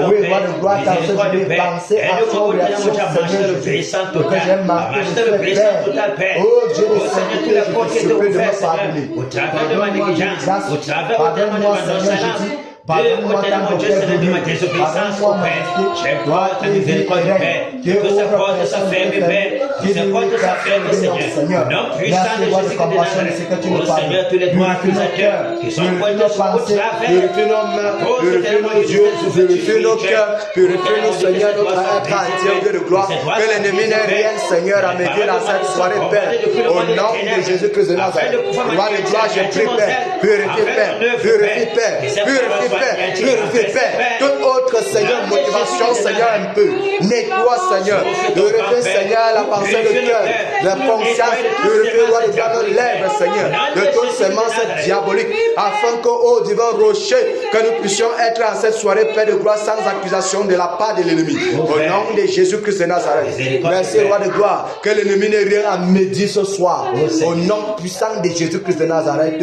Oui, roi de gloire, car je vais penser à son réaction, Seigneur Jésus, que j'ai manqué de faire, Père. Oh Dieu de sainteté, je te supplie de me pardonner. Pardonne-moi, Dieu de grâce, pardonne-moi, Seigneur Jésus. Pardonne-moi tant que Père béni. Pardonne-moi ma majesté. Toi qui es vie et règne. Qui ouvre personne qui porte sa femme, Seigneur. Merci roi de compassion de ce que tu nous parles. Purifie nos cœurs, purifie nos pensées, purifie nos mains, purifie nos yeux, purifie nos cœurs, purifie nos Seigneur, notre être entier, Dieu de gloire. Que l'ennemi n'ait rien, Seigneur, à me dire dans cette soirée, Père. Au nom de Jésus-Christ de Nazareth. Roi de gloire, je prie, Père. Purifie, Père. Purifie, Père. Purifie, Père. Purifie, Père. Toute autre, Seigneur, motivation, Seigneur, un peu. Nettoie, Seigneur. Purifie, Seigneur, la pensée de cœur, la conscience. Purifie, roi de gloire, nos lèvres, Seigneur. De toute semence diabolique. Afin qu'au divin rocher, que nous puissions être en cette soirée, Père de gloire, sans accusation de la part de l'ennemi. Au nom de Jésus-Christ de Nazareth. Merci, roi de gloire. Que l'ennemi n'ait rien à me dire ce soir. Au nom puissant de Jésus-Christ de Nazareth.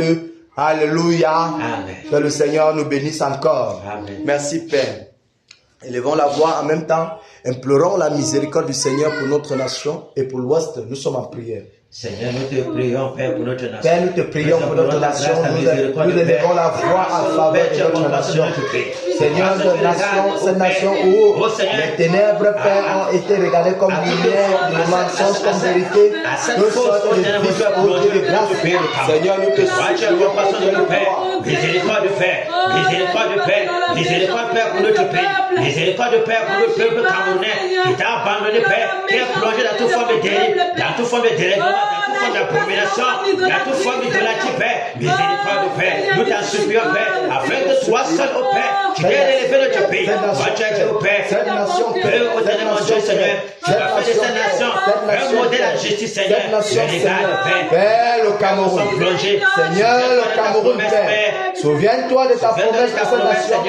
Alléluia. Amen. Que le Seigneur nous bénisse encore. Amen. Merci, Père. Élevons la voix en même temps. Implorons la miséricorde du Seigneur pour notre nation et pour l'Ouest. Nous sommes en prière. Seigneur, nous te prions, Père, pour notre nation. Père, nous te prions pour notre nation. Nous élevons la voix en faveur de notre nation. Seigneur, cette nation où les ténèbres, Père, ont été regardées comme lumière, les mensonges comme vérité. Nous sortons de vice au Dieu de grâce. Seigneur, nous te supplions, miséricorde de Père, miséricorde de Père, miséricorde de Père pour notre pays, miséricorde de Père pour le peuple camerounais qui t'a abandonné, Père, qui est plongé dans toute forme de dérive, dans toute forme de dérèglement, dans toute forme d'abomination, dans toute forme de l'idolâtrie, Père, miséricorde de Père, nous t'en supplions, Père, afin que toi seul, au Père, tu viennes élever notre pays, va tu as au Père, au dernier mon Dieu, Seigneur, tu vas faire de cette nation un modèle en justice, Seigneur, le légal, Père, le Cameroun, Seigneur, le Cameroun, Père, souviens-toi de ta promesse pour cette nation,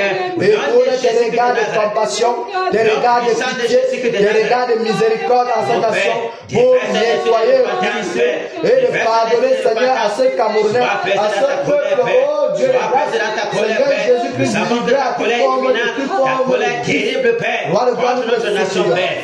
et pour tes regards de compassion, tes regards de pitié, tes regards de miséricorde en cette nation, pour nettoyer, et de pardonner, Seigneur, à ces Camerounais, à ce peuple, oh Dieu de grâce, Seigneur Jésus-Christ, libère à toute forme de terrible, Père,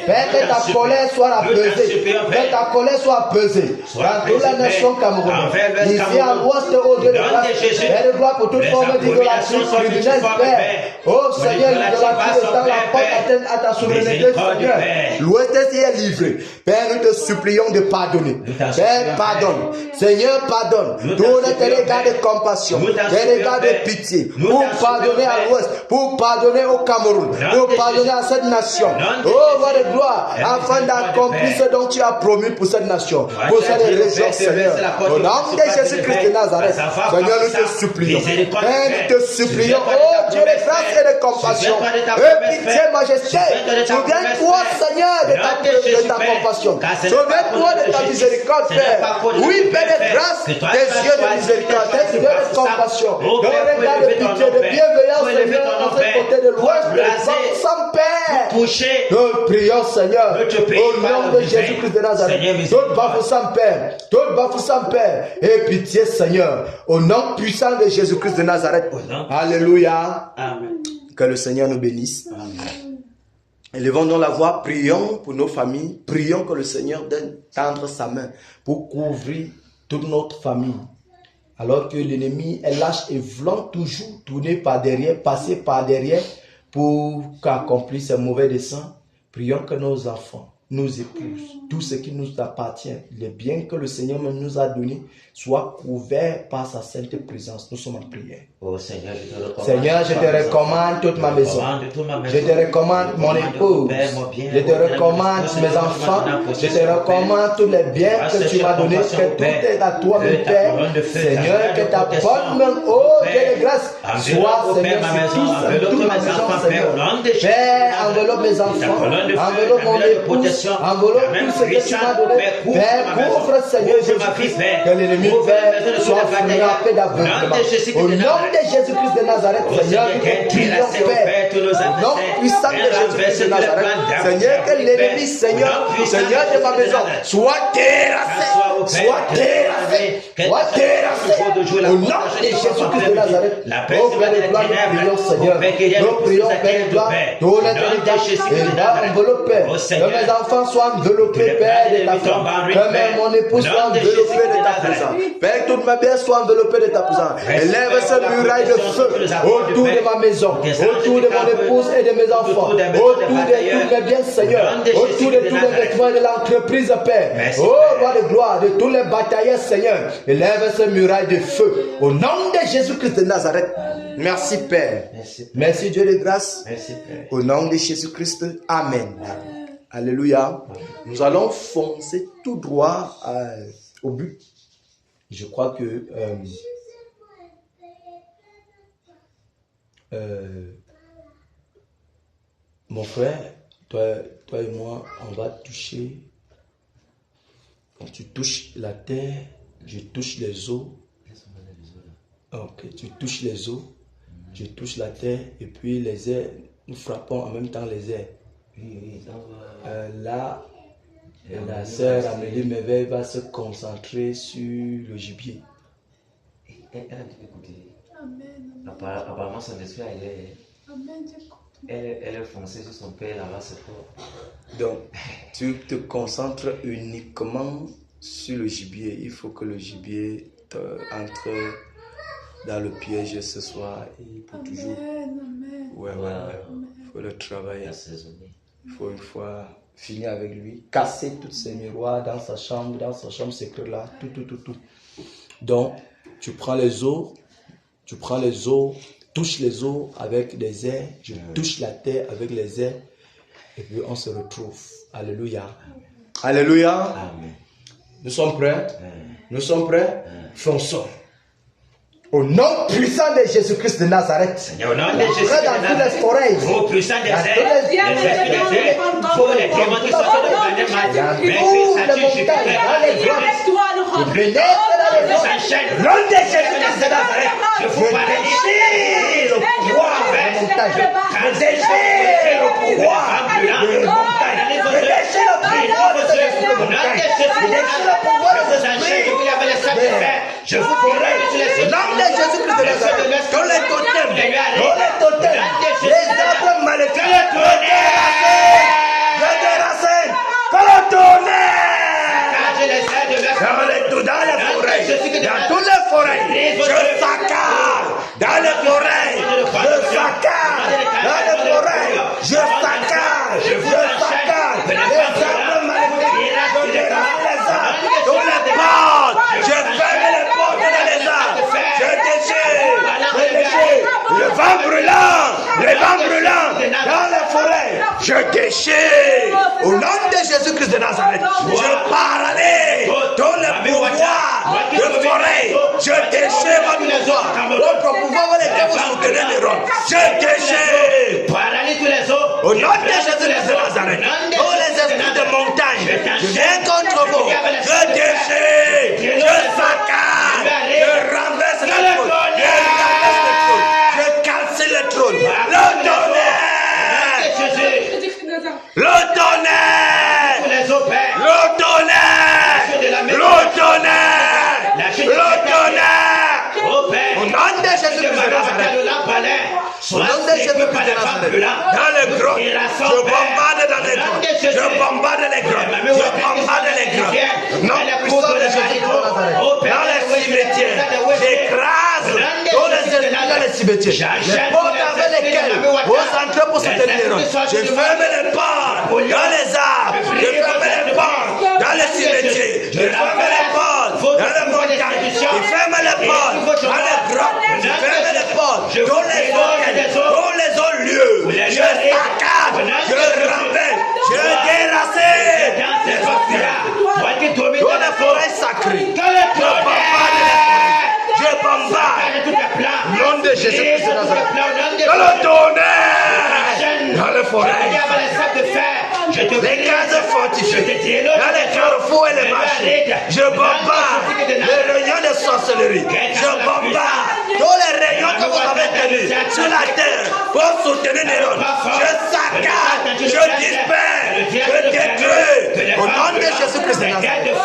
Père, que ta colère soit apaisée, que ta colère soit apaisée dans toute la nation camerounaise, ici à l'ouest, oh Dieu de grâce, Père de gloire pour toute forme d'idolâtrie criminelle, Père, oh Seigneur, l'idolâtrie est dans la porte à ta souveraineté, Seigneur, l'ouest est livré, Père, nous te supplions de pardonner, Père, pardonne, Seigneur, pardonne, donne tes regards de compassion, tes regards de pitié, pour pardonner à l'ouest, pour pardonner au Cameroun, pour pardonner à cette nation, oh, roi de gloire, afin d'accomplir ce dont tu as promis pour cette nation, pour cette région, Seigneur, au nom de Jésus-Christ de Nazareth, Seigneur, nous te supplions, Père, nous te supplions, oh Dieu de grâce et de compassion, et pitié, majesté, souviens-toi, Seigneur, de ta compassion, souviens-toi de ta miséricorde, Père, oui, Père de grâce, des yeux de miséricorde, des yeux de compassion, de regard de pitié, de bienveillance, Seigneur, dans ce côté de l'ouest, sans Père, nous prions, Seigneur, au nom de Jésus-Christ de Nazareth, tout bafou sans Père, tout bafou sans Père, et pitié, Seigneur, au nom puissant de Jésus-Christ de Nazareth, alléluia, amen. Que le Seigneur nous bénisse. Amen. Élevons donc la voix, prions pour nos familles, prions que le Seigneur donne tendre sa main pour couvrir toute notre famille. Alors que l'ennemi est lâche et voulant toujours tourner par derrière, passer par derrière pour qu'accomplir ses mauvais desseins, prions que nos enfants, nos épouses, tout ce qui nous appartient, les biens que le Seigneur nous a donnés, soient couverts par sa sainte présence. Nous sommes en prière. Oh Seigneur, je te recommande toute ma maison. Je te recommande mon épouse. Je te recommande mes enfants. Je te recommande tous les biens que tu m'as donnés. Que tout est à toi, mon Père. Seigneur, que ta bonne main, oh Dieu de grâce, soit, Seigneur, sur toute ma maison, Seigneur. Père, enveloppe mes enfants. Enveloppe mon épouse. Enveloppe tout ce que tu m'as donné. Père, couvre, Seigneur Jésus-Christ. Que l'ennemi, Père, soit frappé d'aveuglement. Au nom de Jésus-Christ de Nazareth, Seigneur, nous prions, Père, au nom puissant de Jésus-Christ de Nazareth, Seigneur, que l'ennemi, Seigneur de ma maison, soit terrassé, au nom de Jésus-Christ de Nazareth, oh Père de gloire, nous prions, Seigneur, nous prions, Père de gloire, tout l'intelligence et l'enveloppé, que mes enfants soient enveloppés, Père, de ta femme, que mon épouse soit enveloppée de ta présence, Père, toutes mes biens soient enveloppés de ta présence. Élève ce muraille de feu autour de ma maison, autour de mon épouse et de mes enfants, autour de tous mes biens, Seigneur, autour de tous les vêtements de l'entreprise, Père. Oh, roi de gloire, de tous les batailleurs, Seigneur. Élève ce muraille de feu au nom de Jésus-Christ de Nazareth. Merci, Père. Merci, Dieu de grâce. Merci, Père. Au nom de Jésus-Christ. Amen. Alléluia. Nous allons foncer tout droit au but. Je crois que mon frère, toi et moi, on va toucher. Quand tu touches la terre, je touche les eaux. Ok, tu touches les eaux, je touche la terre et puis les airs, nous frappons en même temps les airs. Là, la sœur Amélie Méveille va se concentrer sur le gibier. Elle a dit, écoutez, apparemment son esprit, elle est foncée sur son père là-bas, c'est fort. Donc, tu te concentres uniquement sur le gibier. Il faut que le gibier entre dans le piège ce soir et pour toujours. Ouais. Il faut le travailler. Il faut une fois finir avec lui, casser tous ses miroirs dans sa chambre secrète là, tout. Donc, tu prends les os, touche les os avec des airs, je touche la terre avec les airs, et puis on se retrouve. Alléluia. Alléluia. Amen. Nous sommes prêts? Nous sommes prêts? Fonçons. Au nom puissant de Jésus-Christ de Nazareth. Seigneur, au nom de Jésus dans toutes les forêts. Au puissant des airs, les pour les démons qui sont sur le planète Mars. Mais c'est nom de Jésus-Christ de Nazareth. Je vous paralyse le pouvoir. Je déchire le pouvoir de montagne. Je déchire le pouvoir de je vous paralyse le nom de Jésus-Christ de Nazareth. Tous les totems, les arbres maléfiques, je déracine, par le tonnerre, dans les forêts, dans toutes les forêts, je saccage, dans les forêts, je saccage, dans les forêts, je saccage, les arbres maléfiques, je dérace les arbres, tous les portes, je ferme les portes dans les arbres, je déchire, le vent brûlant, dans les forêts, je déchire, au nom de Jésus-Christ de Nazareth, je paralyse tous les pouvoirs de forêt, je déchire votre pouvoir, vous soutenez les rocs, je déchire, au nom de Jésus-Christ de Nazareth, tous les esprits de montagne, je viens contre vous, je déchire, je saccage, je renverse le trône, je casse le trône, le au nom de Jésus-Christ de Nazareth, au nom de Jésus-Christ de Nazareth, dans les grottes, je bombarde dans les grottes, je bombarde les grottes, non puissant de Jésus-Christ de Nazareth, dans les cimetières, j'écrase tous les esprits dans les cimetières, les portes avec lesquelles vous entrez pour soutenir les rocs, je ferme les portes dans les arbres, je ferme les portes dans les cimetières, je ferme les portes dans les montagnes, je ferme les portes dans les grottes, je ferme les portes dans les autres lieux, je saccage, je renverse, je dérace dans les forêts sacrées, je bombarde le nom de Jésus-Christ de Nazareth, dans le tonnerre, dans les forêts, les cases fortifiées, dans les carrefours et les marchés, je bombarde les rayons de sorcellerie, je bombarde tous les rayons que vous avez tenus sur la terre pour soutenir les rocs, je saccage, je disperse, je détruis, au nom de Jésus-Christ de Nazareth,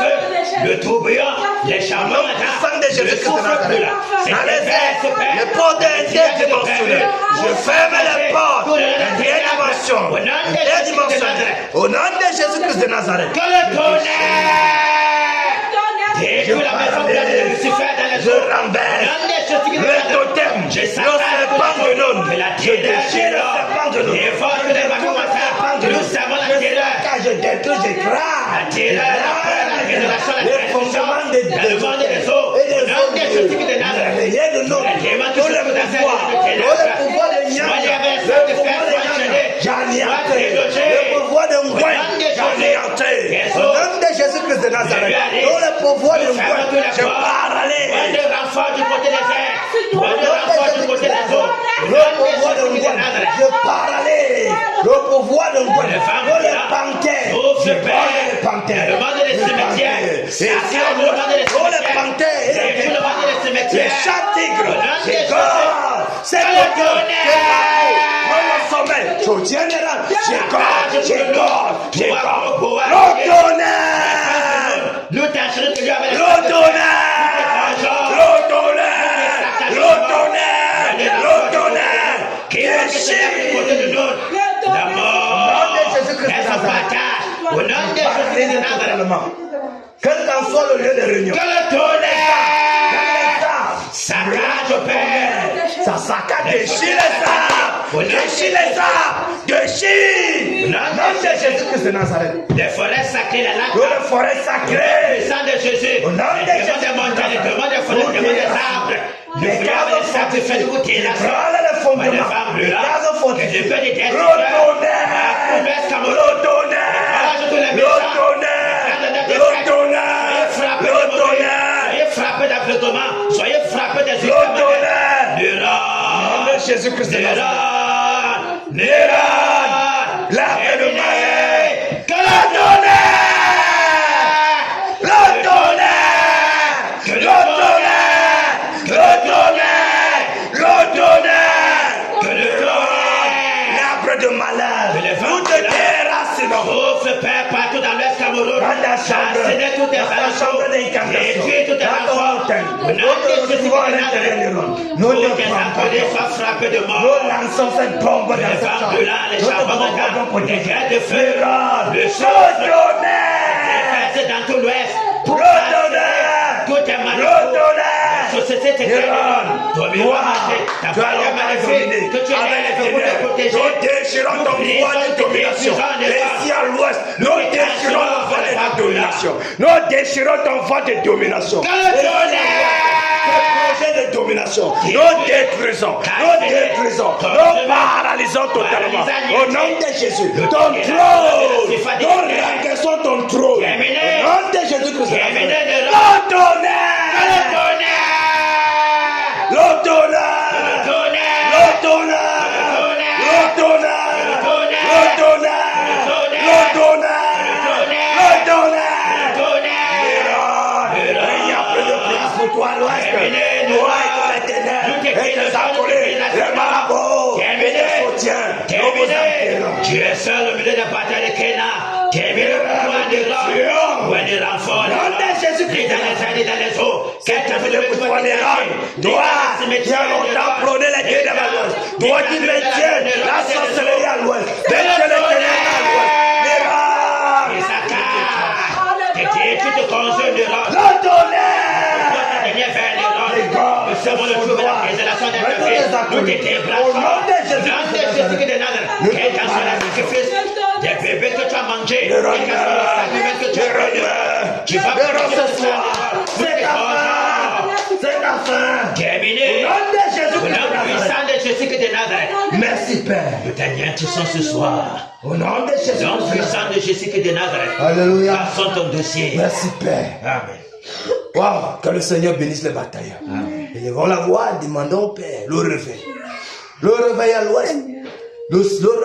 le tourbillon, les charmants, le sang de Jésus-Christ de Nazareth, dans les airs, les portes interdimensionnelles, je ferme les portes interdimensionnelles, au nom de Jésus-Christ de Nazareth. que le tonnerre détruit la maison de Lucifer. Je renverse le totem, le serpent de l'homme. Je déchire le serpent de l'homme. Je détruis, j'écrase. Les fondements des eaux et des eaux. Réveillez de l'homme. Tout le pouvoir de Nyanga, le pouvoir de Janiate, le pouvoir de Ngouin, Janiate. Au nom de Jésus-Christ de Nazareth, tout le pouvoir de Ngouin, je paralyse. Le renfort du côté des airs. Le renfort du côté des eaux. Le pouvoir de Ngouin, je paralyse. Le pouvoir de Ngouin, le panthère, je parle les panthères. Le monde des cimetières. Et si on voit les panthères et les chats tigres, c'est God, c'est le Dieu, c'est le sommet, je tiendrai, j'ai God, le tonnerre, Nous tâcherons de lui avec le tonnerre, qui est chier. La mort est son partage. Au nom de Jésus de Nazareth. Quel qu'en soit le lieu de réunion, Que le tonnerre saccage au Père. ça saccade, déchire les arbres, déchire les arbres, déchire. Nom de Jésus-Christ de Nazareth. Les forêts sacrées, la laque. Les forêts sacrées. Le sang de Jésus. Au nom de Les Jésus. demandes des montagnes, les demandes des forêts, les demandes des arbres. Le fleuve des sables fait de goûter la Prends le fondement, le gaz fortifié, le tonnerre, Soyez frappés d'aveuglement. Soyez frappés des yeux. Jésus-Christ de Nazareth. La paix de malheur. Que le tonnerre. Le tonnerre. Le tonnerre. Le tonnerre. Le tonnerre. Que le tonnerre. L'arbre de malheur. Vous te déracinons. Souffle, Père, partout dans l'Est Cameroun. Dans ta chambre. Assénez toutes tes Dans ta chambre d'incantation. Détruis toutes tes Dans ton renforts. hôtel. Au nom de Jésus, Nous à l'intérieur de nous. Nous tous ne tes prenons appelés pas. soient frappés de mort. Nous lançons cette bombe dans Les cette femmes chambre. de là, les Nous te charbons de demandons gaz, pour les Dieu. grêles de feu, le Le souffle, tonnerre. effacé dans tout l'Ouest. Le tonnerre. Tout est Le magnifique. tonnerre. La société t'est Iran. Dominant marché. Ta Tu as parole longtemps magnifique. dominé. Que tu es Avec les là pour te ténèbres. protéger. Nous déchirons ton pouvoir de domination. Et ici à l'ouest, nous déchirons le vent de la domination. Nous déchirons ton vent de domination. Que le tonnerre. Projet de domination, nous détruisons, nous paralysons totalement. Au nom de Jésus, ton trône, nous renversons ton trône. Au nom de Jésus-Christ, le tonnerre, le tonnerre, le tonnerre, le tonnerre, le tonnerre, le tonnerre. Il n'y a plus de place pour toi à l'ouest. Toi et ton éternel, et tes accolés, les marabouts, et les soutiens. Nous vous enterrons. Tu es seul au milieu des batailles de Kéna. Tu es venu pour toi de l'homme. Où est le renfort? Nom de Jésus-Christ. Dans les airs et dans les eaux. Quel t'a fait de Pour toi des rangs, toi qui as longtemps prôné les dieux de l'ouest, toi qui maintiens la sorcellerie à l'ouest, maintiens les ténèbres à l'ouest, les rangs, tu te conjures de l'homme. le tonnerre. Nous savons le jour de la préservation des cafés. Nous t'étions Au nom de Jésus. Nom de Jésus de Nazareth. Quel qu'en soit le sacrifice des bébés que tu as mangés, quel qu'en soit le sacrifice que tu as donné, tu vas Le ce soir, c'est ta fin, c'est ta fin. terminé. Au nom de Jésus Au nom puissant de Jésus de Nazareth. Merci Père. Nous t'anéantissons ce soir. Au nom de Jésus. Au nom puissant de Jésus de Nazareth. Alléluia. Passons ton dossier. Merci Père. Amen. Wow, que le Seigneur bénisse les batailleurs. Élevons la voix, demandons au Père le réveil. Le réveil à l'ouest. Le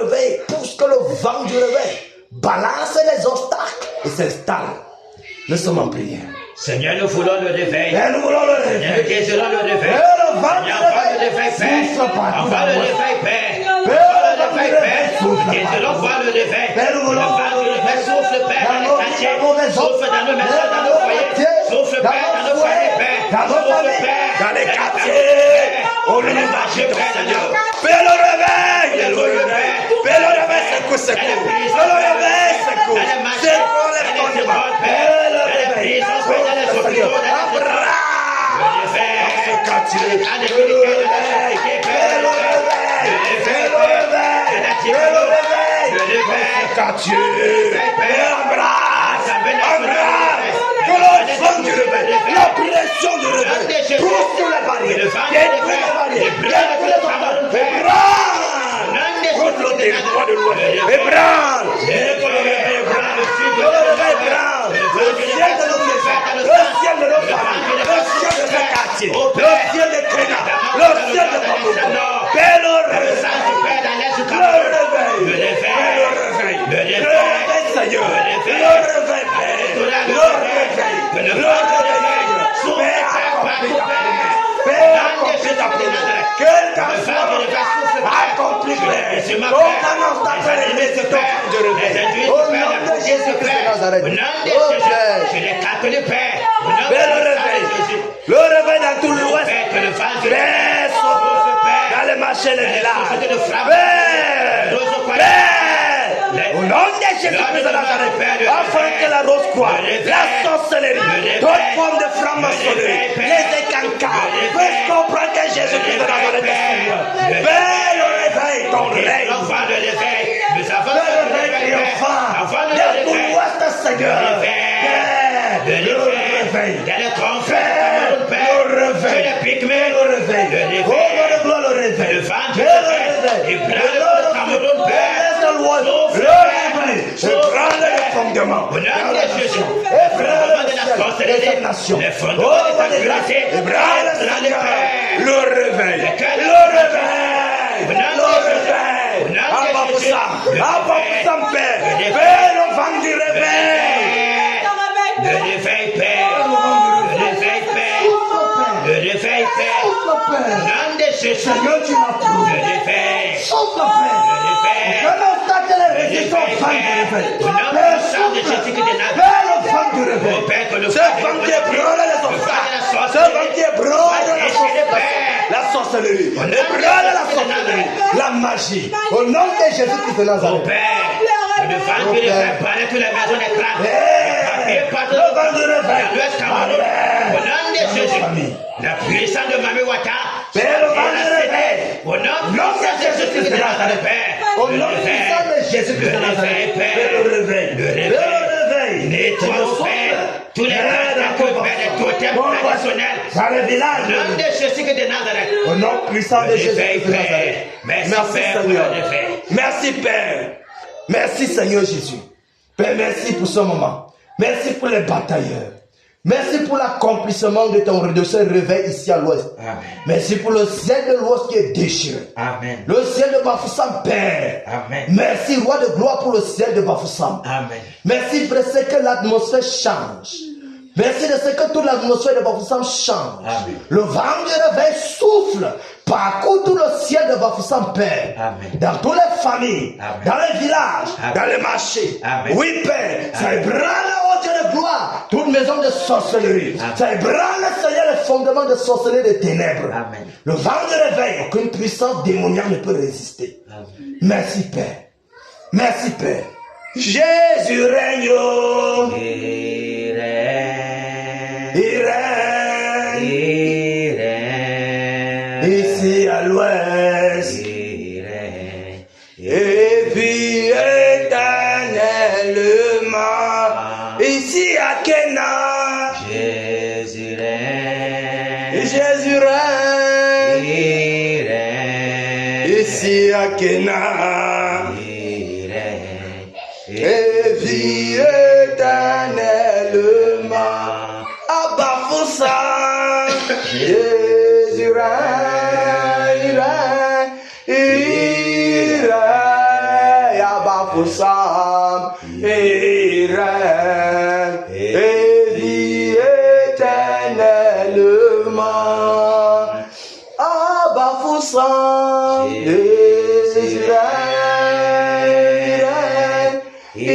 réveil, pousse que le vent du réveil balance les obstacles et s'installe. Nous sommes en prière. Seigneur, nous voulons le réveil. Et nous voulons le Seigneur, nous réveil. désirons le réveil. Et le vent du Seigneur, envoie le réveil, réveil Père. souffle partout Envoie dans le l'ouest. réveil, Père. Père, Envoie le réveil, Père. souffle Nous désirons voir le réveil. Père, nous Le voulons vent du réveil souffle, Père, dans les quartiers. Souffle dans nos maisons, dans nos foyers. Souffle, Père, dans nos foyers, Père. Souffle, Père, dans les quartiers. Au nom de Jésus, Seigneur. Père, le réveil. Père, le réveil. Père, le réveil, secoue, secoue. Père, le réveil, secoue. Secoue les fondements. Père, le réveil. Seigneur. le réveil. capturé. Que le réveil. Fais le réveil. Fais le réveil. Fais le réveil. Capturé. Embrasse. Embrasse. Que le vent du réveil. La pression du réveil. Pousse sur les barrières. Détruis les barrières. Détruis les obstacles. Contre le territoire de l'Ouest. Et branle. Le réveil branle. Le réveil branle. Le ciel de nos maisons. Le ciel de nos familles. Le ciel de nos quartiers. Le ciel de Kenya. Le ciel de Bamouka. Père le réveil. Le réveil. Le réveil, Seigneur. Le réveil, Père. Le réveil. Le réveil. Père, accomplis ta promesse. Père, accomplis ta promesse. Quel qu'en soit le accompli, Père. Donc, annonce ta promesse, c'est ton fils de réveil. Au nom de Jésus-Christ de Nazareth. Père, le réveil. Le réveil dans tout l'Ouest. Père, dans les marchés, les villages. Père. Au nom de Jésus-Christ de Nazareth, afin que la rose croix, la sorcellerie, toute forme de franc-maçonnerie, les écancats, puissent comprendre que Jésus-Christ de Nazareth est Seigneur. Père, le réveil, ton règne. Le réveil triomphant de tout l'Ouest, Seigneur. Père, le réveil. Père, le réveil. Le réveil. Oh, le réveil. Le réveil. Je prends les fondements de la nation. Et prends les nations. Le réveil. Le réveil. Le réveil. Abba Poussam. Abba Poussam, Père. Père, le vent du réveil. Le réveil, Père. Le réveil, Père. Le réveil, Père. Nom de Jésus. Seigneur, tu m'as prouvé. Le réveil. Souffle, Père. Que l'obstacle est résistant au vent du réveil. Père, souffle. Père, le vent du réveil. Ce vent qui ébranle les obstacles. Ce vent qui ébranle la sorcellerie. Ébranle la sorcellerie. La magie. Au nom de Jésus-Christ de Nazareth. Le vent du réveil parlait toutes les maisons d'écran. Le vent du réveil. Au nom de Jésus. La puissance de Mami Wata. Père, le vent du réveil. Au nom de Jésus-Christ de Nazareth, Père. Au nom puissant de Jésus-Christ de Nazareth. Père, le réveil. Le réveil. Nettoie, Père. Tous les totems traditionnels. Dans le village. Au nom de Jésus-Christ de Nazareth. Au nom puissant de Jésus-Christ de Nazareth. Merci, Seigneur. Merci, Père. Merci, Seigneur Jésus. Père, merci pour ce moment. Merci pour les batailleurs. Merci pour l'accomplissement de ce réveil ici à l'ouest. Amen. Merci pour le ciel de l'ouest qui est déchiré. Amen. Le ciel de Bafoussam, Père. Amen. Merci, roi de gloire, pour le ciel de Bafoussam. Amen. Merci pour ce que l'atmosphère change. Merci de ce que toute l'atmosphère de Bafoussam change. Amen. Le vent du réveil souffle parcourt tout le ciel de Bafoussam, Père. Amen. Dans toutes les familles, Amen. dans les villages, Amen. dans les marchés. Amen. Oui, Père, ça ébranle, oh Dieu de gloire, toute maison de sorcellerie. Amen. Ça ébranle, Seigneur, les fondements de sorcellerie des ténèbres. Amen. Le vent du réveil, aucune puissance démoniaque ne peut résister. Amen. Merci, Père. Merci, Père. Jésus règne. Il règne. Il règne. Il règne. Ici à l'ouest. Il règne. Et puis éternellement. Ici à Kena. Jésus règne. Jésus règne. Il règne. Ici à Kena. Il règne. Et puis éternellement. Abba Poussam. Jésus règne. Il règne. Abba Poussam. Il règne. Et vie éternellement. Abba Poussam. Jésus règne. Il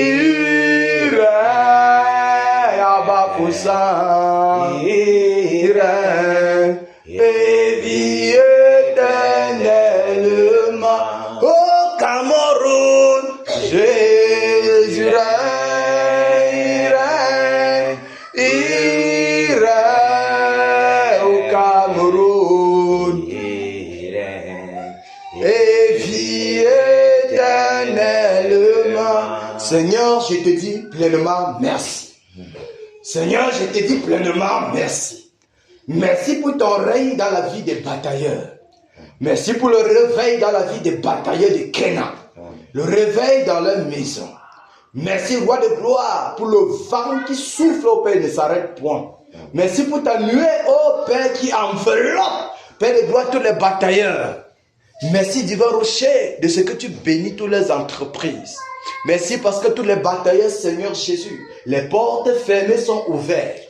règne. Abba Poussam. Il règne. Et vie éternellement. Au Cameroun, Jésus règne. Il règne au Cameroun. Seigneur, je te dis pleinement merci. Seigneur, je te dis pleinement merci. Merci pour ton règne dans la vie des batailleurs. Merci pour le réveil dans la vie des batailleurs de Kéna. Le réveil dans leur maison. Merci, roi de gloire, pour le vent qui souffle au Père et ne s'arrête point. Merci pour ta nuée, ô Père, qui enveloppe, Père de gloire, tous les batailleurs. Merci, divin rocher, de ce que tu bénis toutes les entreprises. Merci parce que tous les batailleurs, Seigneur Jésus, les portes fermées sont ouvertes.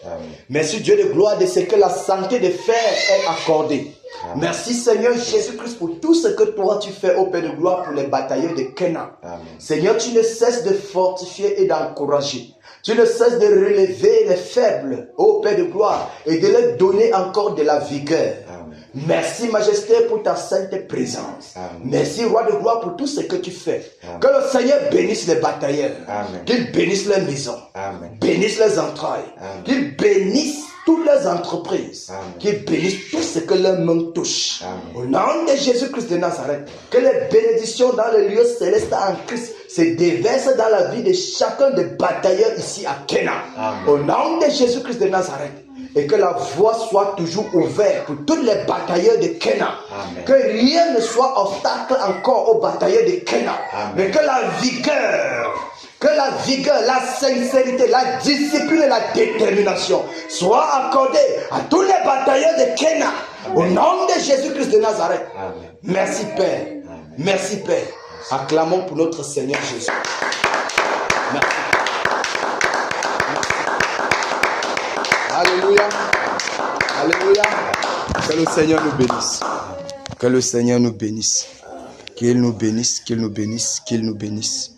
Merci, Dieu de gloire, de ce que la santé de fer est accordée. Merci Seigneur Jésus-Christ pour tout ce que toi tu fais au Père de gloire pour les batailleurs de Kéna. Seigneur, tu ne cesses de fortifier et d'encourager. Tu ne cesses de relever les faibles au Père de gloire et de leur donner encore de la vigueur. Merci Majesté pour ta sainte présence. Merci Roi de gloire pour tout ce que tu fais. Que le Seigneur bénisse les batailleurs. Qu'il bénisse leurs maisons. Bénisse les entrailles. Qu'il bénisse toutes les entreprises. Qu'il bénisse tout ce que leurs mains touchent. Au nom de Jésus-Christ de Nazareth, que les bénédictions dans le lieu céleste en Christ se déversent dans la vie de chacun des batailleurs ici à Kéna. Au nom de Jésus-Christ de Nazareth. Et que la voie soit toujours ouverte pour tous les batailleurs de Kéna. Que rien ne soit obstacle encore aux batailleurs de Kéna. Mais que la vigueur, la sincérité, la discipline et la détermination soient accordées à tous les batailleurs de Kéna. Au nom de Jésus-Christ de Nazareth. Merci Père. Merci Père. Acclamons pour notre Seigneur Jésus. Merci. Alléluia. Alléluia. Que le Seigneur nous bénisse. Que le Seigneur nous bénisse. Qu'il nous bénisse, qu'il nous bénisse, qu'il nous bénisse.